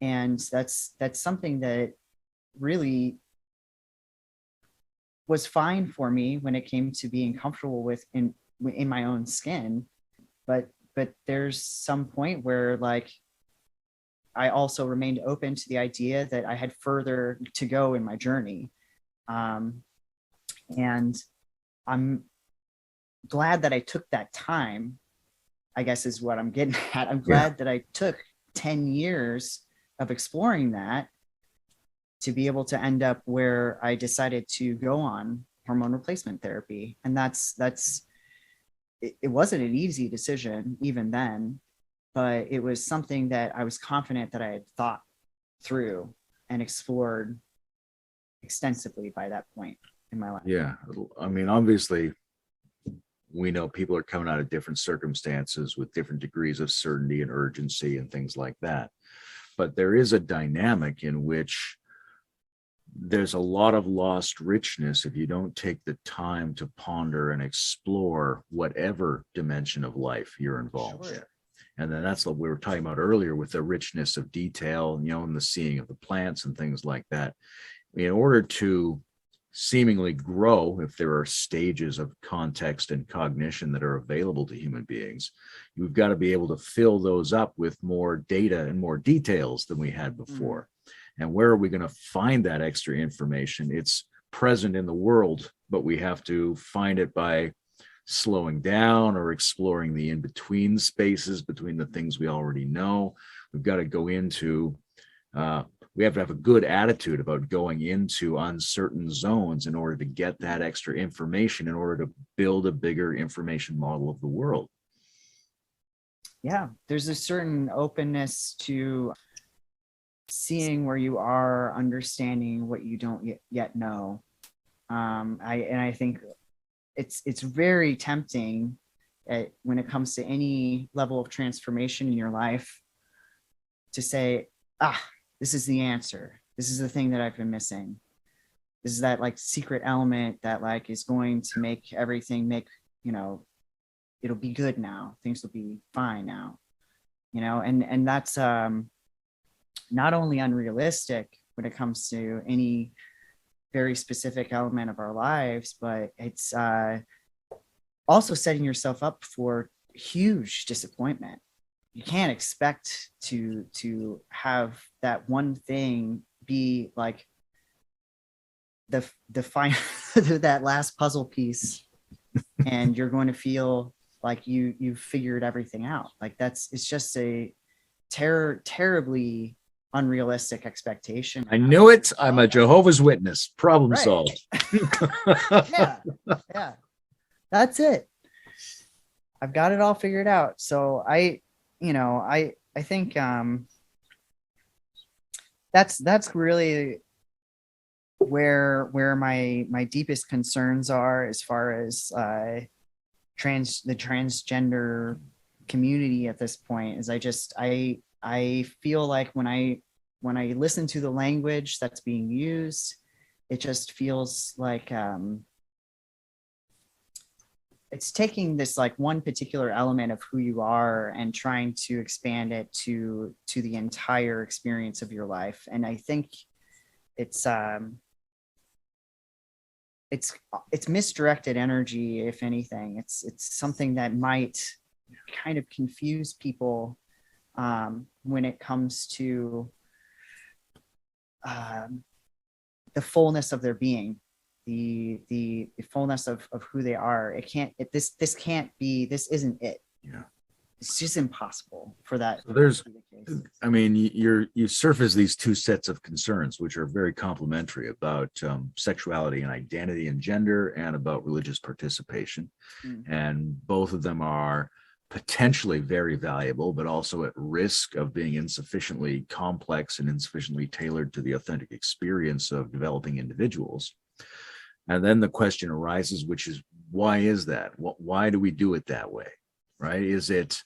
And that's something that really was fine for me when it came to being comfortable with in my own skin. But there's some point where like I also remained open to the idea that I had further to go in my journey. And I'm glad that I took that time, I guess is what I'm getting at. I'm glad that I took 10 years of exploring that to be able to end up where I decided to go on hormone replacement therapy. And it wasn't an easy decision even then, but it was something that I was confident that I had thought through and explored extensively by that point in my life. Yeah. I mean, obviously, we know people are coming out of different circumstances with different degrees of certainty and urgency and things like that. But there is a dynamic in which there's a lot of lost richness if you don't take the time to ponder and explore whatever dimension of life you're involved in. And then that's what we were talking about earlier with the richness of detail, you know, and the seeing of the plants and things like that. In order to seemingly grow, if there are stages of context and cognition that are available to human beings, you've got to be able to fill those up with more data and more details than we had before. And where are we going to find that extra information? It's present in the world, but we have to find it by slowing down or exploring the in-between spaces between the things we already know. We've got to go into we have to have a good attitude about going into uncertain zones in order to get that extra information, in order to build a bigger information model of the world. Yeah, there's a certain openness to seeing where you are, understanding what you don't yet know. I think it's very tempting when it comes to any level of transformation in your life to say, this is the answer. This is the thing that I've been missing. This is that like secret element that like is going to make everything you know, it'll be good now. Things will be fine now, you know, and that's not only unrealistic when it comes to any very specific element of our lives, but it's also setting yourself up for huge disappointment. You can't expect to have that one thing be like the final that last puzzle piece, and you're going to feel like you've figured everything out. Like it's just a terribly unrealistic expectation. I knew it. I'm a Jehovah's Witness. Problem solved. yeah, that's it. I've got it all figured out. So I think that's really where my deepest concerns are as far as the transgender community at this point. Is I feel like when I listen to the language that's being used, it just feels like it's taking this like one particular element of who you are and trying to expand it to the entire experience of your life. And I think it's it's misdirected energy, if anything. It's something that might kind of confuse people when it comes to the fullness of their being, the fullness of who they are. It can't, this can't be, this isn't it. Yeah. It's just impossible for that. So there's, I mean, you surface these two sets of concerns, which are very complementary, about sexuality and identity and gender, and about religious participation. And both of them are potentially very valuable, but also at risk of being insufficiently complex and insufficiently tailored to the authentic experience of developing individuals. And then the question arises, which is, why is that? Why do we do it that way? Right? Is it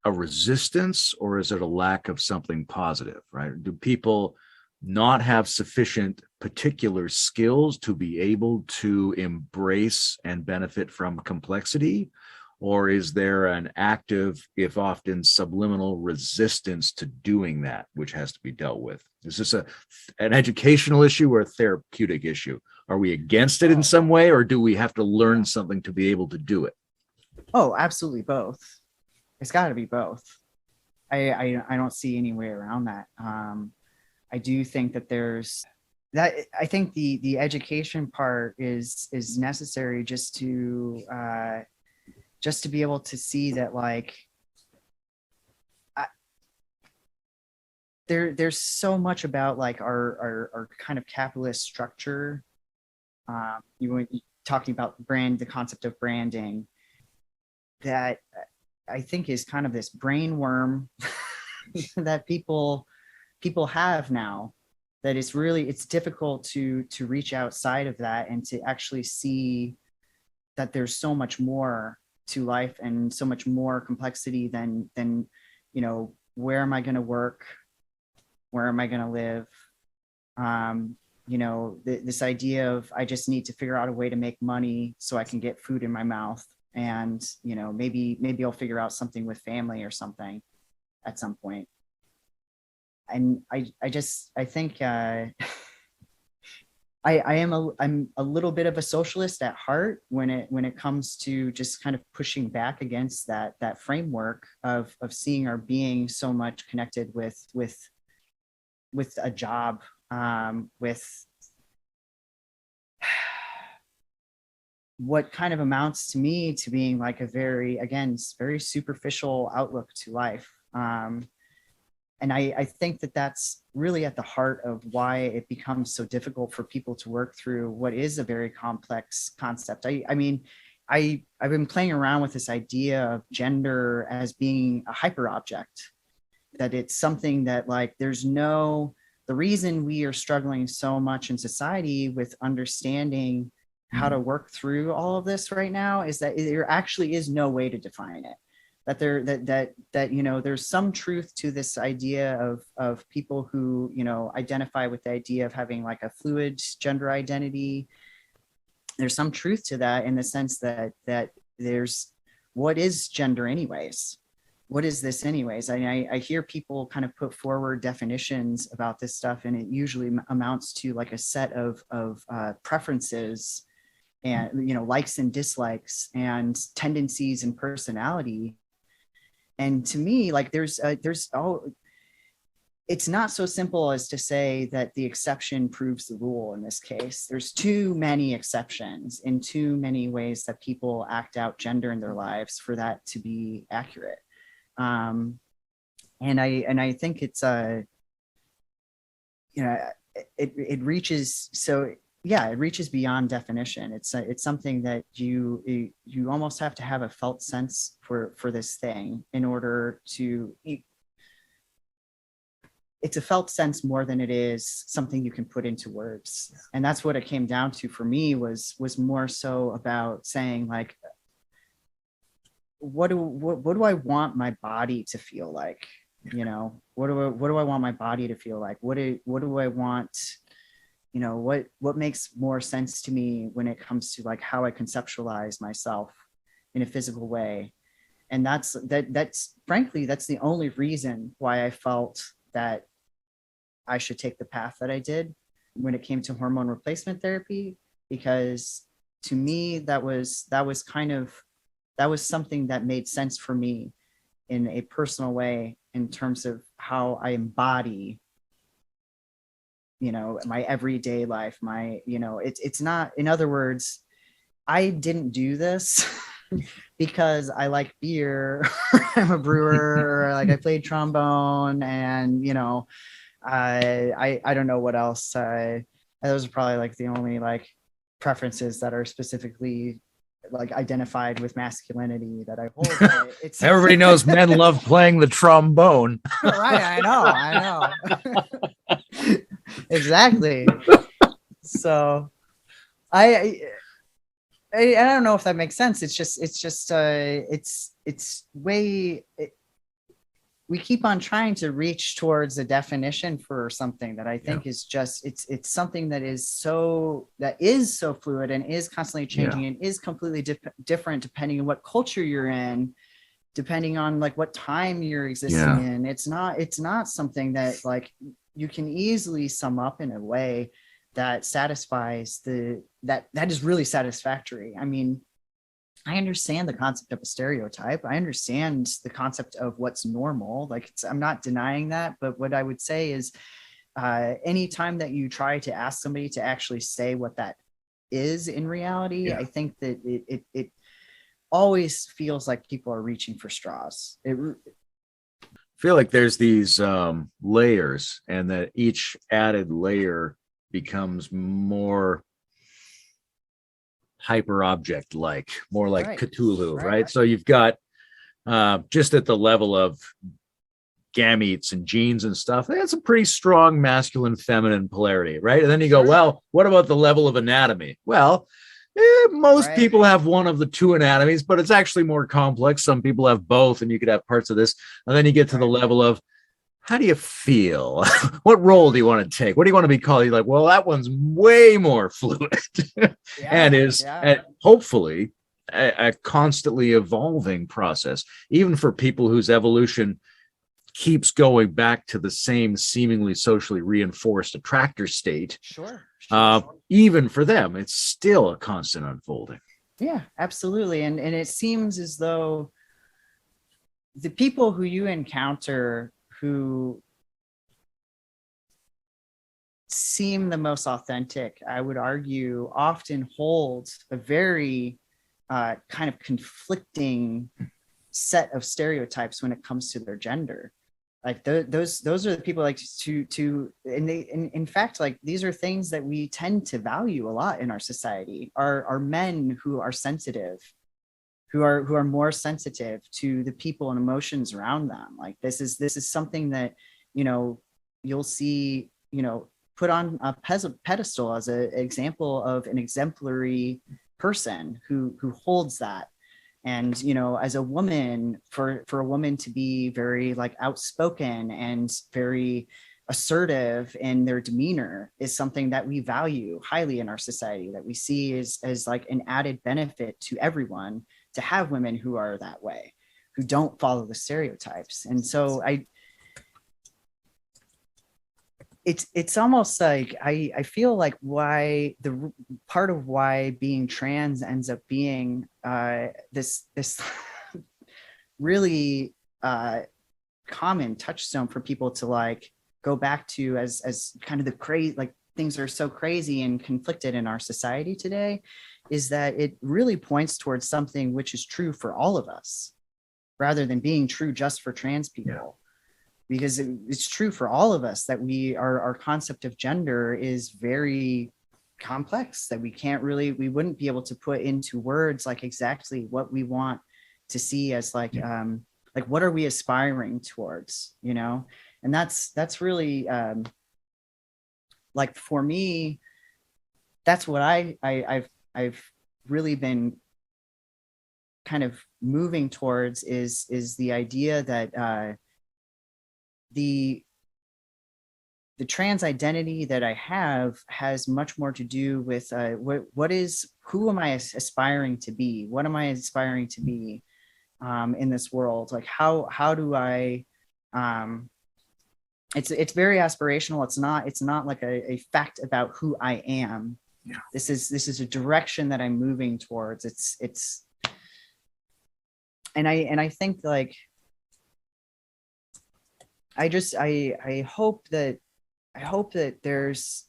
a resistance, or is it a lack of something positive? Right? Do people not have sufficient particular skills to be able to embrace and benefit from complexity? Or is there an active, if often subliminal, resistance to doing that, which has to be dealt with? Is this an educational issue or a therapeutic issue? Are we against it in some way, or do we have to learn something to be able to do it? Oh, absolutely both. It's got to be both. I don't see any way around that. I do think that there's that. I think the education part is necessary just to be able to see that, like, there's so much about like our kind of capitalist structure. You were talking about the concept of branding, that I think is kind of this brain worm that people have now, that it's difficult to reach outside of that and to actually see that there's so much more to life and so much more complexity than where am I going to work, where am I going to live, this idea of I just need to figure out a way to make money so I can get food in my mouth, and maybe I'll figure out something with family or something at some point. And I think I'm a little bit of a socialist at heart when it comes to just kind of pushing back against that framework of seeing our being so much connected with a job, with what kind of amounts to me to being like a very superficial outlook to life. And I think that that's really at the heart of why it becomes so difficult for people to work through what is a very complex concept. I mean, I've been playing around with this idea of gender as being a hyper object, that it's something that, like, the reason we are struggling so much in society with understanding how to work through all of this right now is that there actually is no way to define it. That there's some truth to this idea of people who identify with the idea of having like a fluid gender identity. There's some truth to that, in the sense that there's, what is gender anyways? What is this anyways? I hear people kind of put forward definitions about this stuff, and it usually amounts to like a set of preferences and likes and dislikes and tendencies and personality. And to me, like, it's not so simple as to say that the exception proves the rule in this case. There's too many exceptions in too many ways that people act out gender in their lives for that to be accurate. And I think it's it reaches, it reaches beyond definition. It's something that you almost have to have a felt sense for this thing in order to. It's a felt sense more than it is something you can put into words. And that's what it came down to for me, was more so about saying, like, what do I want my body to feel like? What do I want my body to feel like? What do I want what makes more sense to me when it comes to like how I conceptualize myself in a physical way. And that's frankly, that's the only reason why I felt that I should take the path that I did when it came to hormone replacement therapy, because to me, that was something that made sense for me in a personal way in terms of how I embody, my everyday life, it's not, in other words, I didn't do this because I like beer, I'm a brewer, or like I played trombone, and I don't know what else. Those are probably like the only like preferences that are specifically like identified with masculinity that I hold. It's Everybody knows men love playing the trombone. right. I know. Exactly. So I don't know if that makes sense. We keep on trying to reach towards a definition for something that I think is just, it's something that is so fluid and is constantly changing and is completely different depending on what culture you're in, depending on like what time you're existing in. It's not something that like you can easily sum up in a way that satisfies that is really satisfactory. I mean, I understand the concept of a stereotype. I understand the concept of what's normal. Like, I'm not denying that. But what I would say is anytime that you try to ask somebody to actually say what that is in reality, I think that it always feels like people are reaching for straws. I feel like there's these layers, and that each added layer becomes more hyper object like, more like Cthulhu, right? So you've got just at the level of gametes and genes and stuff, that's a pretty strong masculine feminine polarity, right? And then you go, well, what about the level of anatomy? Well, most people have one of the two anatomies, but it's actually more complex. Some people have both, and you could have parts of this. And then you get to the level of, how do you feel? What role do you want to take? What do you want to be called? You're like, well, that one's way more fluid and is hopefully a constantly evolving process, even for people whose evolution keeps going back to the same seemingly socially reinforced attractor state. Even for them, it's still a constant unfolding. Yeah, absolutely. And it seems as though the people who you encounter who seem the most authentic, I would argue, often hold a very kind of conflicting set of stereotypes when it comes to their gender. Like those are the people like and they, in fact, like these are things that we tend to value a lot in our society, are men who are sensitive, who are more sensitive to the people and emotions around them. Like this is something that, you'll see, put on a pedestal as an example of an exemplary person who holds that. And, as a woman, for a woman to be very like outspoken and very assertive in their demeanor is something that we value highly in our society, that we see as like an added benefit to everyone, to have women who are that way, who don't follow the stereotypes. And so it's almost like I feel like why the part of why being trans ends up being this really common touchstone for people to like go back to as kind of the crazy, like things are so crazy and conflicted in our society today, is that it really points towards something which is true for all of us rather than being true just for trans people. Because it's true for all of us that our concept of gender is very complex, that we wouldn't be able to put into words like exactly what we want to see as like what are we aspiring towards, and that's really like for me, that's what I've really been kind of moving towards is the idea that the trans identity that I have has much more to do with who am I aspiring to be? What am I aspiring to be in this world? Like how do I it's very aspirational. It's not like a fact about who I am. Yeah. This is a direction that I'm moving towards. And I think like I hope that there's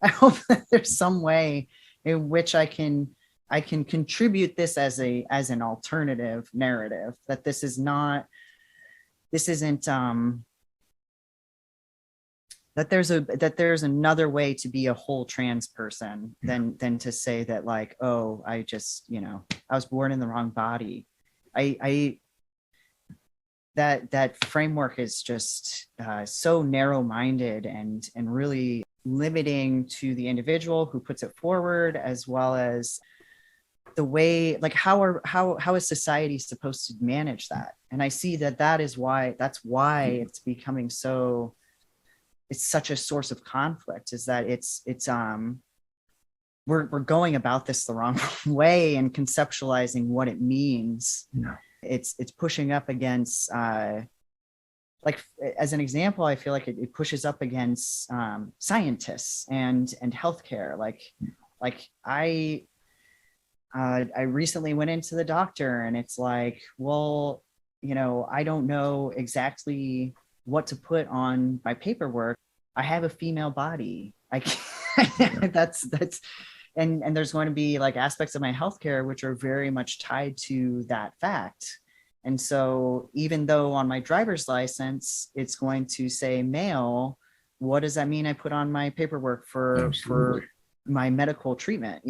I hope that there's some way in which I can contribute this as an alternative narrative, that this isn't that there's another way to be a whole trans person than to say that like, oh, I just, I was born in the wrong body. That framework is just so narrow-minded and really limiting to the individual who puts it forward, as well as the way, like how is society supposed to manage that? And I see that's why it's becoming so, it's such a source of conflict, is that we're going about this the wrong way and conceptualizing what it means. Yeah. It's pushing up against like, as an example, I feel like it pushes up against scientists and healthcare. Like I recently went into the doctor, and it's like, well, I don't know exactly what to put on my paperwork. I have a female body. I can't, that's and there's going to be like aspects of my healthcare which are very much tied to that fact. And so even though on my driver's license it's going to say male, what does that mean I put on my paperwork for my medical treatment?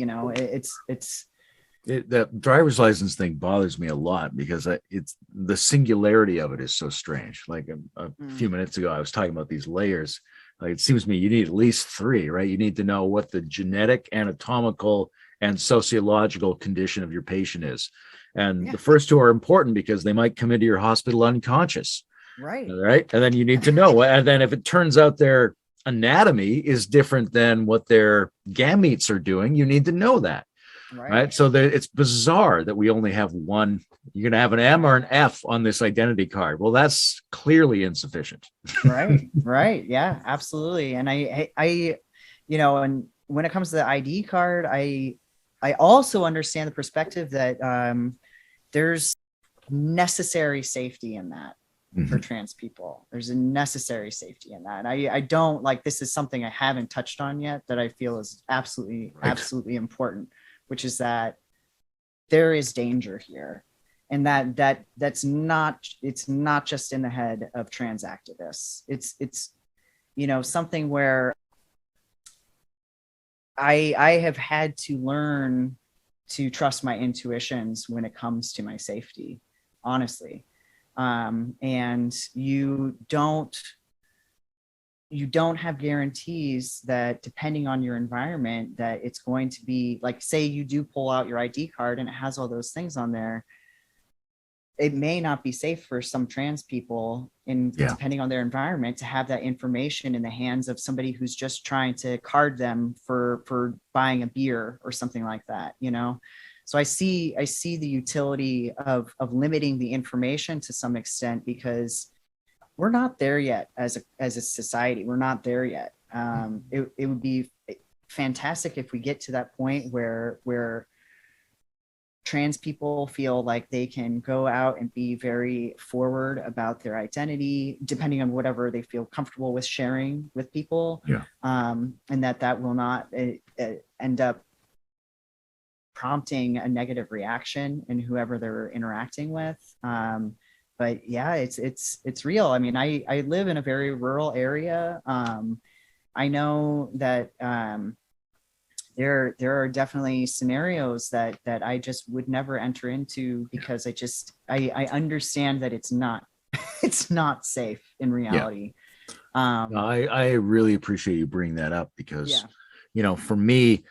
That driver's license thing bothers me a lot, because it's the singularity of it is so strange. Like a few minutes ago, I was talking about these layers. Like, it seems to me you need at least 3, right? You need to know what the genetic, anatomical, and sociological condition of your patient is. And the first 2 are important because they might come into your hospital unconscious. Right. Right. And then you need to know. And then if it turns out their anatomy is different than what their gametes are doing, you need to know that. Right. So it's bizarre that we only have one. You're going to have an M or an F on this identity card. Well, that's clearly insufficient. Right. Yeah, absolutely. And I and when it comes to the ID card, I also understand the perspective that there's necessary safety in that for trans people. There's a necessary safety in that. And I don't like, this is something I haven't touched on yet that I feel is absolutely important, which is that there is danger here. And it's not just in the head of trans activists. It's something where I have had to learn to trust my intuitions when it comes to my safety, honestly. And you don't have guarantees that, depending on your environment, that it's going to be like, say you do pull out your ID card and it has all those things on there. It may not be safe for some trans people, depending on their environment, to have that information in the hands of somebody who's just trying to card them for buying a beer or something like that, So I see the utility of limiting the information to some extent, because we're not there yet as a society. We're not there yet. It would be fantastic if we get to that point where trans people feel like they can go out and be very forward about their identity, depending on whatever they feel comfortable with sharing with people. And that will not end up prompting a negative reaction in whoever they're interacting with. But yeah, it's real. I mean, I live in a very rural area. I know that there are definitely scenarios that I just would never enter into, because I understand that it's not safe in reality. I really appreciate you bringing that up, because for me,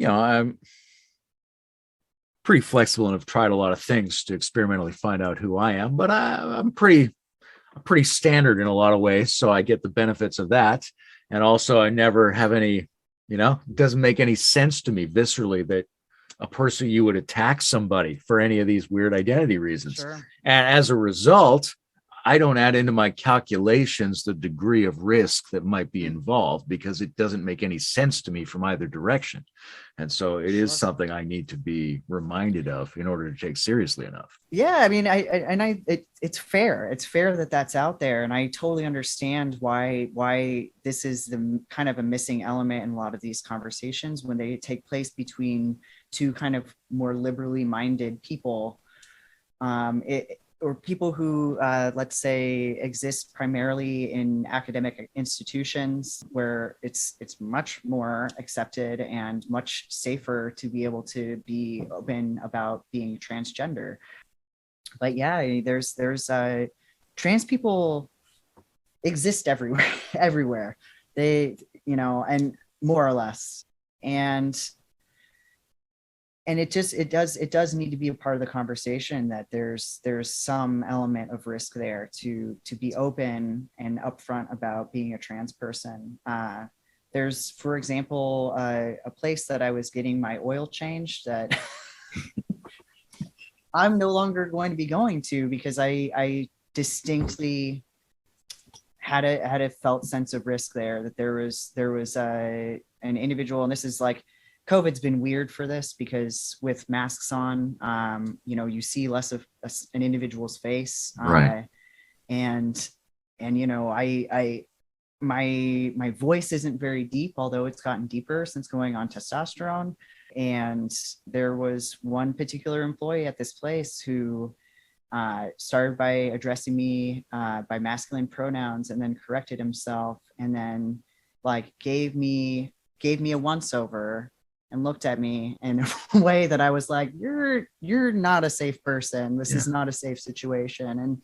I'm pretty flexible and have tried a lot of things to experimentally find out who I am, but I'm pretty pretty standard in a lot of ways. So I get the benefits of that. And also, I never have any, it doesn't make any sense to me viscerally that a person you would attack somebody for any of these weird identity reasons. Sure. And as a result, I don't add into my calculations the degree of risk that might be involved because it doesn't make any sense to me from either direction. And so it is something I need to be reminded of in order to take seriously enough. Yeah, I mean, it's fair. It's fair that that's out there, and I totally understand why this is the kind of a missing element in a lot of these conversations when they take place between two kind of more liberally minded people. Or people who, let's say, exist primarily in academic institutions where it's much more accepted and much safer to be able to be open about being transgender. But yeah, there's trans people exist everywhere, everywhere. They, and more or less, and it does need to be a part of the conversation that there's some element of risk there to be open and upfront about being a trans person. There's, for example, a place that I was getting my oil changed that I'm no longer going to be going to because I distinctly had a felt sense of risk there, that there was an individual, and this is like, COVID's been weird for this because with masks on, you see less of an individual's face. Right. And my voice isn't very deep, although it's gotten deeper since going on testosterone. And there was one particular employee at this place who started by addressing me by masculine pronouns and then corrected himself and then gave me a once over and looked at me in a way that I was like, you're not a safe person. This is not a safe situation.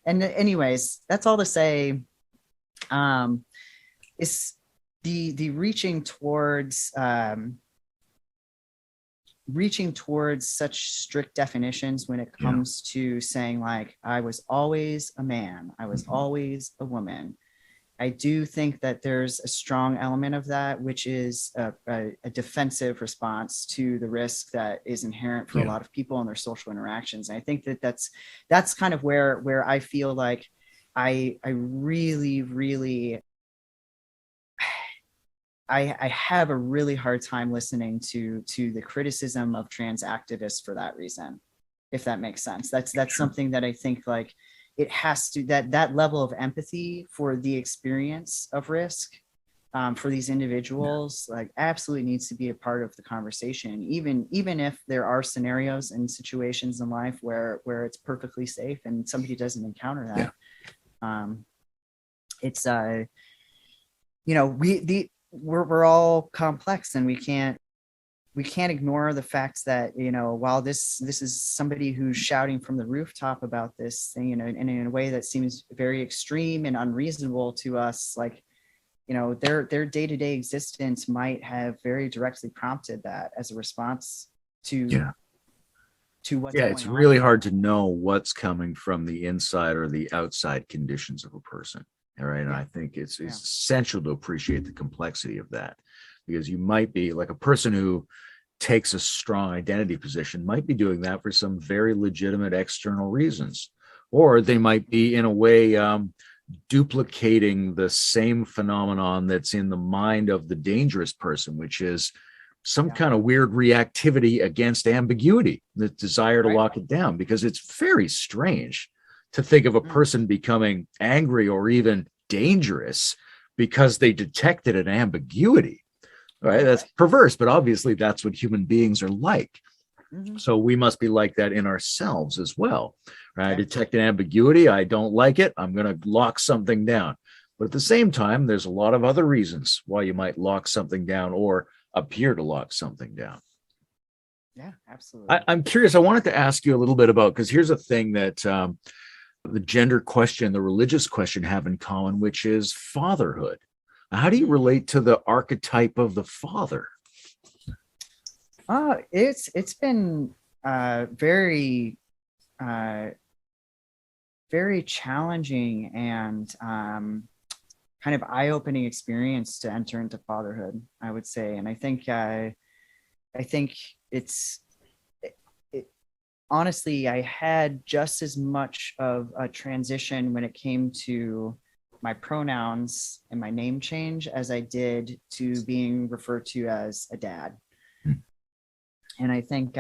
And anyways, that's all to say, is the reaching towards such strict definitions when it comes to saying like, I was always a man, I was always a woman. I do think that there's a strong element of that, which is a defensive response to the risk that is inherent for a lot of people in their social interactions. And I think that that's kind of where I feel like I really I have a really hard time listening to the criticism of trans activists for that reason, if that makes sense. That's something that I think like it has to, that level of empathy for the experience of risk for these individuals, like absolutely needs to be a part of the conversation, even if there are scenarios and situations in life where it's perfectly safe and somebody doesn't encounter that. It's we're all complex, and we can't ignore the fact that, while this is somebody who's shouting from the rooftop about this thing, and in a way that seems very extreme and unreasonable to us, like, their day-to-day existence might have very directly prompted that as a response to what's going it's on. really hard to know what's coming from the inside or the outside conditions of a person. All right. And I think it's essential to appreciate the complexity of that, because you might be like a person who takes a strong identity position might be doing that for some very legitimate external reasons, or they might be in a way duplicating the same phenomenon that's in the mind of the dangerous person, which is some kind of weird reactivity against ambiguity, the desire to lock it down, because it's very strange to think of a person becoming angry or even dangerous because they detected an ambiguity. Right? That's perverse, but obviously that's what human beings are like. So we must be like that in ourselves as well. Right? I detect an ambiguity. I don't like it. I'm going to lock something down. But at the same time, there's a lot of other reasons why you might lock something down or appear to lock something down. Yeah, absolutely. I'm curious. I wanted to ask you a little bit about, because here's a thing that the gender question, the religious question have in common, which is fatherhood. How do you relate to the archetype of the father? It's been very very challenging and kind of eye-opening experience to enter into fatherhood, I would say. And I think it's honestly, I had just as much of a transition when it came to my pronouns and my name change as I did to being referred to as a dad. And I think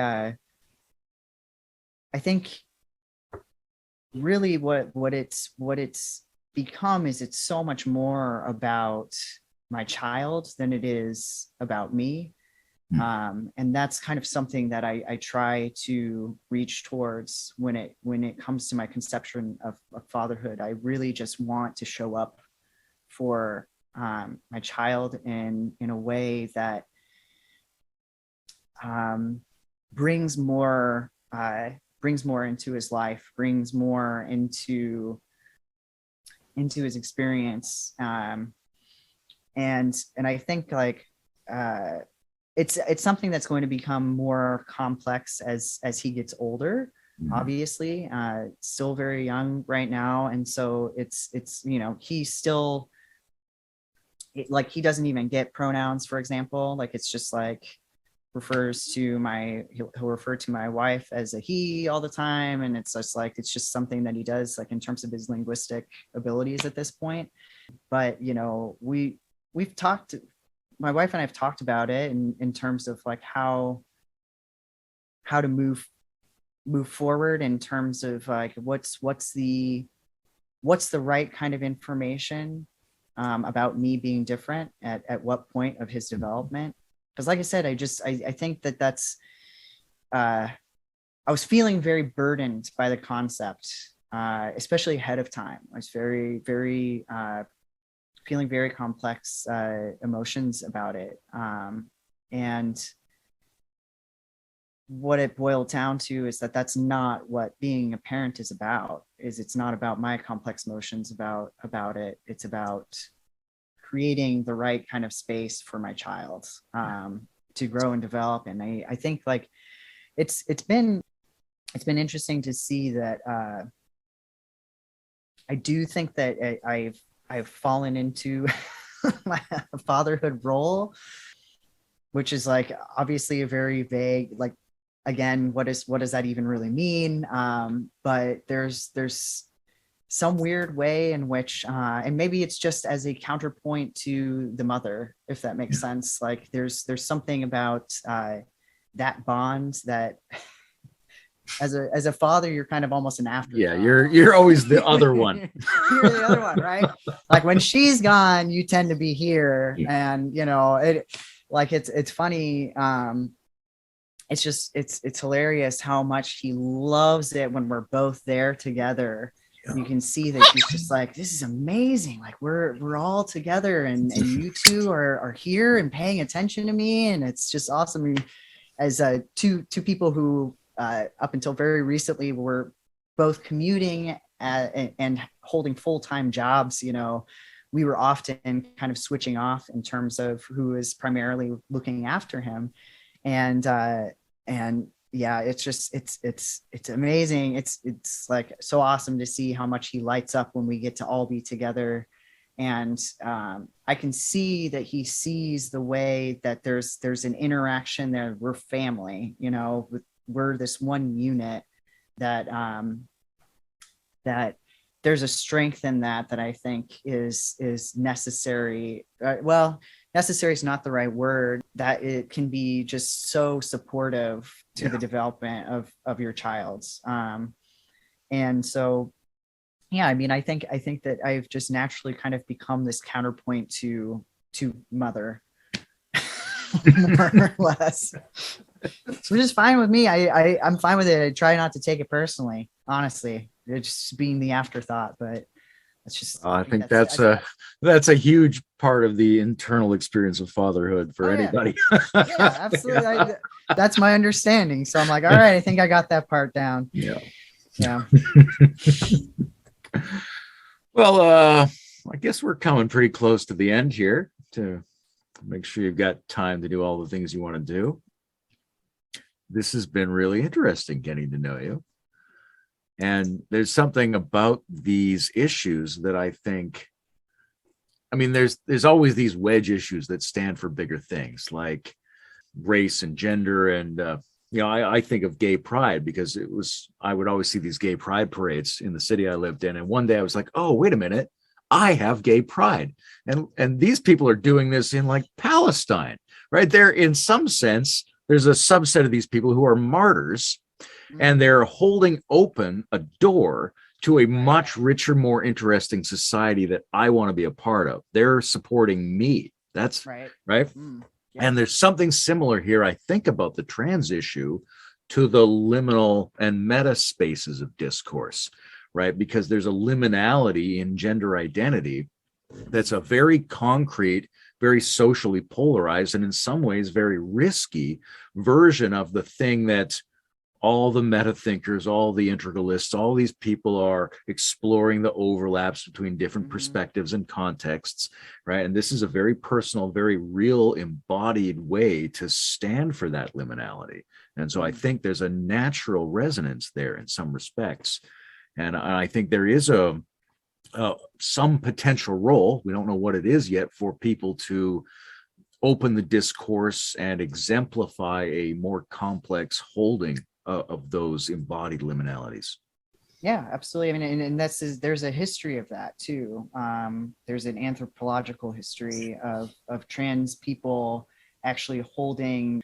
really what it's become is it's so much more about my child than it is about me. And that's kind of something that I try to reach towards when it comes to my conception of fatherhood. I really just want to show up for my child in a way that brings more into his life, brings more into his experience. And I think like it's something that's going to become more complex as he gets older. Obviously, still very young right now, and so it's he's still like he doesn't even get pronouns, for example. Like it's just like he'll refer to my wife as a he all the time, and it's just like it's just something that he does like in terms of his linguistic abilities at this point. But we've talked, my wife and I have talked about it in terms of like how to move forward in terms of like what's the right kind of information about me being different at what point of his development. Because like I said, I think that's I was feeling very burdened by the concept, especially ahead of time. I was very feeling very complex emotions about it. And what it boiled down to is that that's not what being a parent is about. It's not about my complex emotions about it. It's about creating the right kind of space for my child to grow and develop. And I think like it's been interesting to see that I do think that I've fallen into my fatherhood role, which is like obviously a very vague, like, again, what does that even really mean? But there's some weird way in which, and maybe it's just as a counterpoint to the mother, if that makes sense. Like there's something about that bond that as a father, you're kind of almost an afterthought. Yeah, you're always the other one. You're the other one, right? Like when she's gone, you tend to be here, and it's funny. It's hilarious how much he loves it when we're both there together. Yeah. You can see that he's just like, this is amazing. Like we're all together, and you two are here and paying attention to me, and it's just awesome. As two people who up until very recently were both commuting and holding full-time jobs, we were often kind of switching off in terms of who is primarily looking after him. And yeah, it's just it's amazing. It's like so awesome to see how much he lights up when we get to all be together. And I can see that he sees the way that there's an interaction there. We're family, we're this one unit that that there's a strength in that I think is necessary. Necessary is not the right word, that it can be just so supportive to the development of your child's. And so, yeah, I mean, I think that I've just naturally kind of become this counterpoint to mother, more or less. So which is fine with me. I'm fine with it. I try not to take it personally, honestly. It's just being the afterthought, but it's just. I think that's a huge part of the internal experience of fatherhood for anybody. Yeah, absolutely. That's my understanding. So I'm like, all right, I think I got that part down. Yeah. Well, I guess we're coming pretty close to the end here to make sure you've got time to do all the things you want to do. This has been really interesting getting to know you. And there's something about these issues that I think, I mean, there's always these wedge issues that stand for bigger things like race and gender. And, I think of gay pride because I would always see these gay pride parades in the city I lived in. And one day I was like, oh, wait a minute, I have gay pride. And these people are doing this in like Palestine, right? There, in some sense, there's a subset of these people who are martyrs, and they're holding open a door to a much richer, more interesting society that I want to be a part of. They're supporting me. That's right. Yeah. And there's something similar here, I think, about the trans issue to the liminal and meta spaces of discourse, right? Because there's a liminality in gender identity that's a very concrete, very socially polarized, and in some ways very risky version of the thing that all the meta thinkers, all the integralists, all these people are exploring the overlaps between different perspectives and contexts, right? And this is a very personal, very real, embodied way to stand for that liminality. And so I think there's a natural resonance there in some respects. And I think there is some potential role, we don't know what it is yet, for people to open the discourse and exemplify a more complex holding of those embodied liminalities. Yeah, absolutely. I mean, and there's a history of that too. There's an anthropological history of trans people actually holding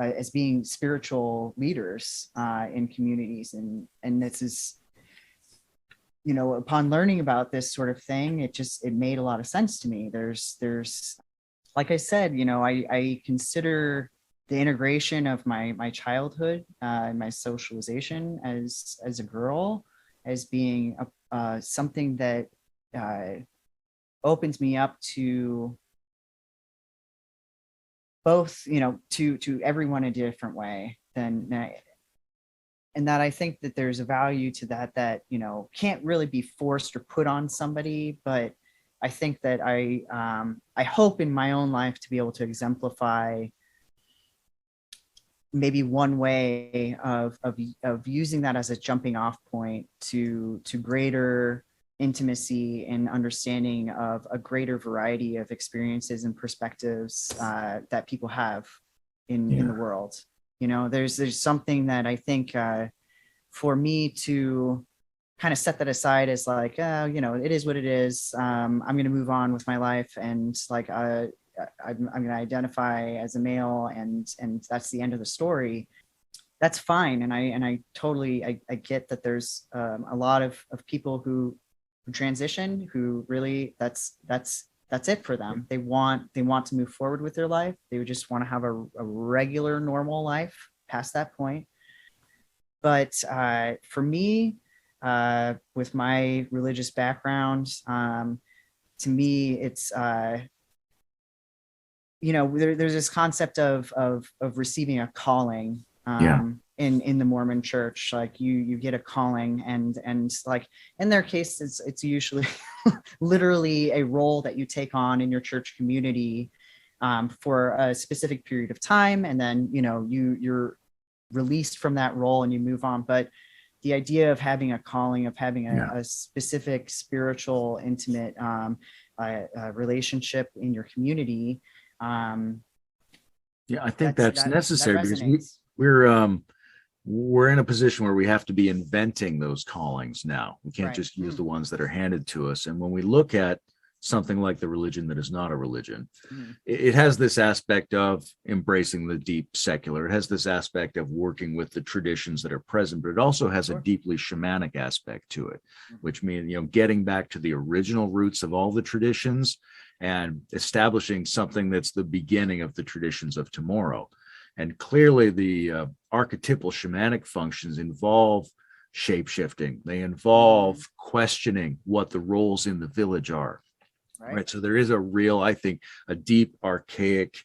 as being spiritual leaders in communities, and this is, upon learning about this sort of thing, it made a lot of sense to me. There's like I said, I consider the integration of my childhood and my socialization as a girl as being something that opens me up to both, to everyone in a different way and that I think that there's a value to that can't really be forced or put on somebody, but I think that I hope in my own life to be able to exemplify maybe one way of using that as a jumping off point to greater intimacy and understanding of a greater variety of experiences and perspectives that people have in the world. There's something that I think for me to kind of set that aside as like, it is what it is. I'm going to move on with my life, and like I'm going to identify as a male, and that's the end of the story. That's fine, and I totally I get that there's a lot of people who transition who really that's it for them. They want to move forward with their life. They would just want to have a regular, normal life past that point. But for me, with my religious background, to me, it's there's this concept of receiving a calling in the Mormon church. Like you get a calling, and like in their case, it's usually literally a role that you take on in your church community for a specific period of time, and then you're released from that role and you move on. But the idea of having a calling, of having a specific spiritual, intimate relationship in your community, I think that's necessary, because we're in a position where we have to be inventing those callings now. We can't just use the ones that are handed to us. And when we look at something like the religion that is not a religion, it has this aspect of embracing the deep secular. It has this aspect of working with the traditions that are present, but it also has a deeply shamanic aspect to it, which means, getting back to the original roots of all the traditions and establishing something that's the beginning of the traditions of tomorrow. And clearly the archetypal shamanic functions involve shape-shifting. They involve questioning what the roles in the village are. Right. So there is a real, I think, a deep, archaic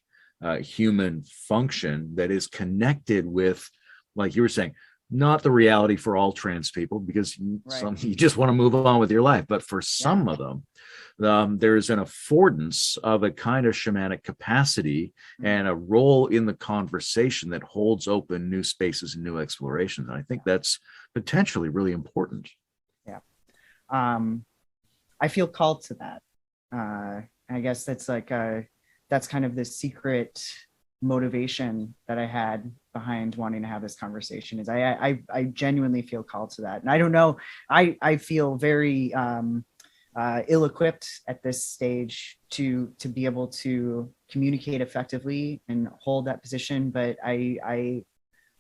human function that is connected with, like you were saying, not the reality for all trans people, because you just want to move on with your life. But for some of them, there's an affordance of a kind of shamanic capacity and a role in the conversation that holds open new spaces and new explorations. And I think that's potentially really important. Yeah. I feel called to that. I guess that's like that's kind of the secret motivation that I had behind wanting to have this conversation. Is I genuinely feel called to that, and I don't know. I feel very ill-equipped at this stage to be able to communicate effectively and hold that position. But I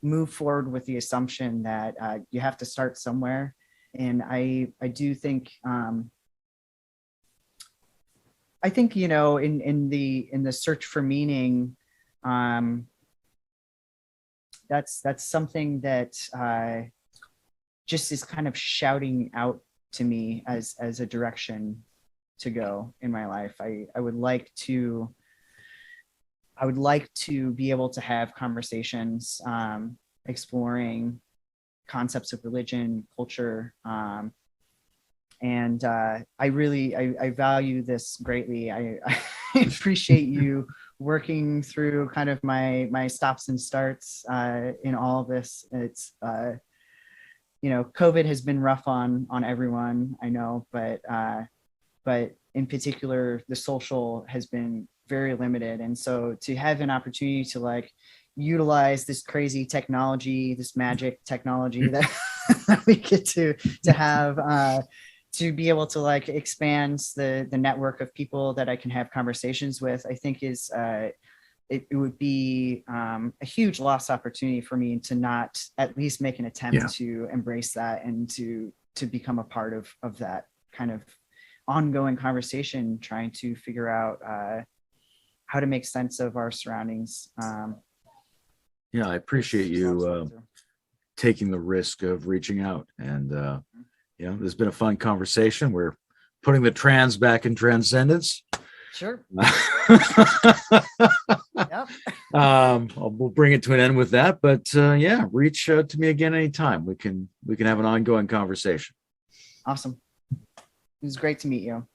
move forward with the assumption that you have to start somewhere, and I do think. I think, you know, in the search for meaning, that's something that just is kind of shouting out to me as a direction to go in my life. I would like to be able to have conversations exploring concepts of religion, culture, and I really value this greatly. I appreciate you working through kind of my stops and starts in all of this. It's you know, COVID has been rough on everyone, I know, but in particular, the social has been very limited, and so to have an opportunity to like utilize this crazy technology, this magic technology that we get to have. To be able to like expand the network of people that I can have conversations with, I think is it would be a huge lost opportunity for me to not at least make an attempt to embrace that and to become a part of that kind of ongoing conversation, trying to figure out how to make sense of our surroundings. Yeah, I appreciate you taking the risk of reaching out, and you know, there's been a fun conversation. We're putting the trans back in transcendence. Sure. Yep. We'll bring it to an end with that, but yeah, reach out to me again anytime. We can have an ongoing conversation. Awesome. It was great to meet you.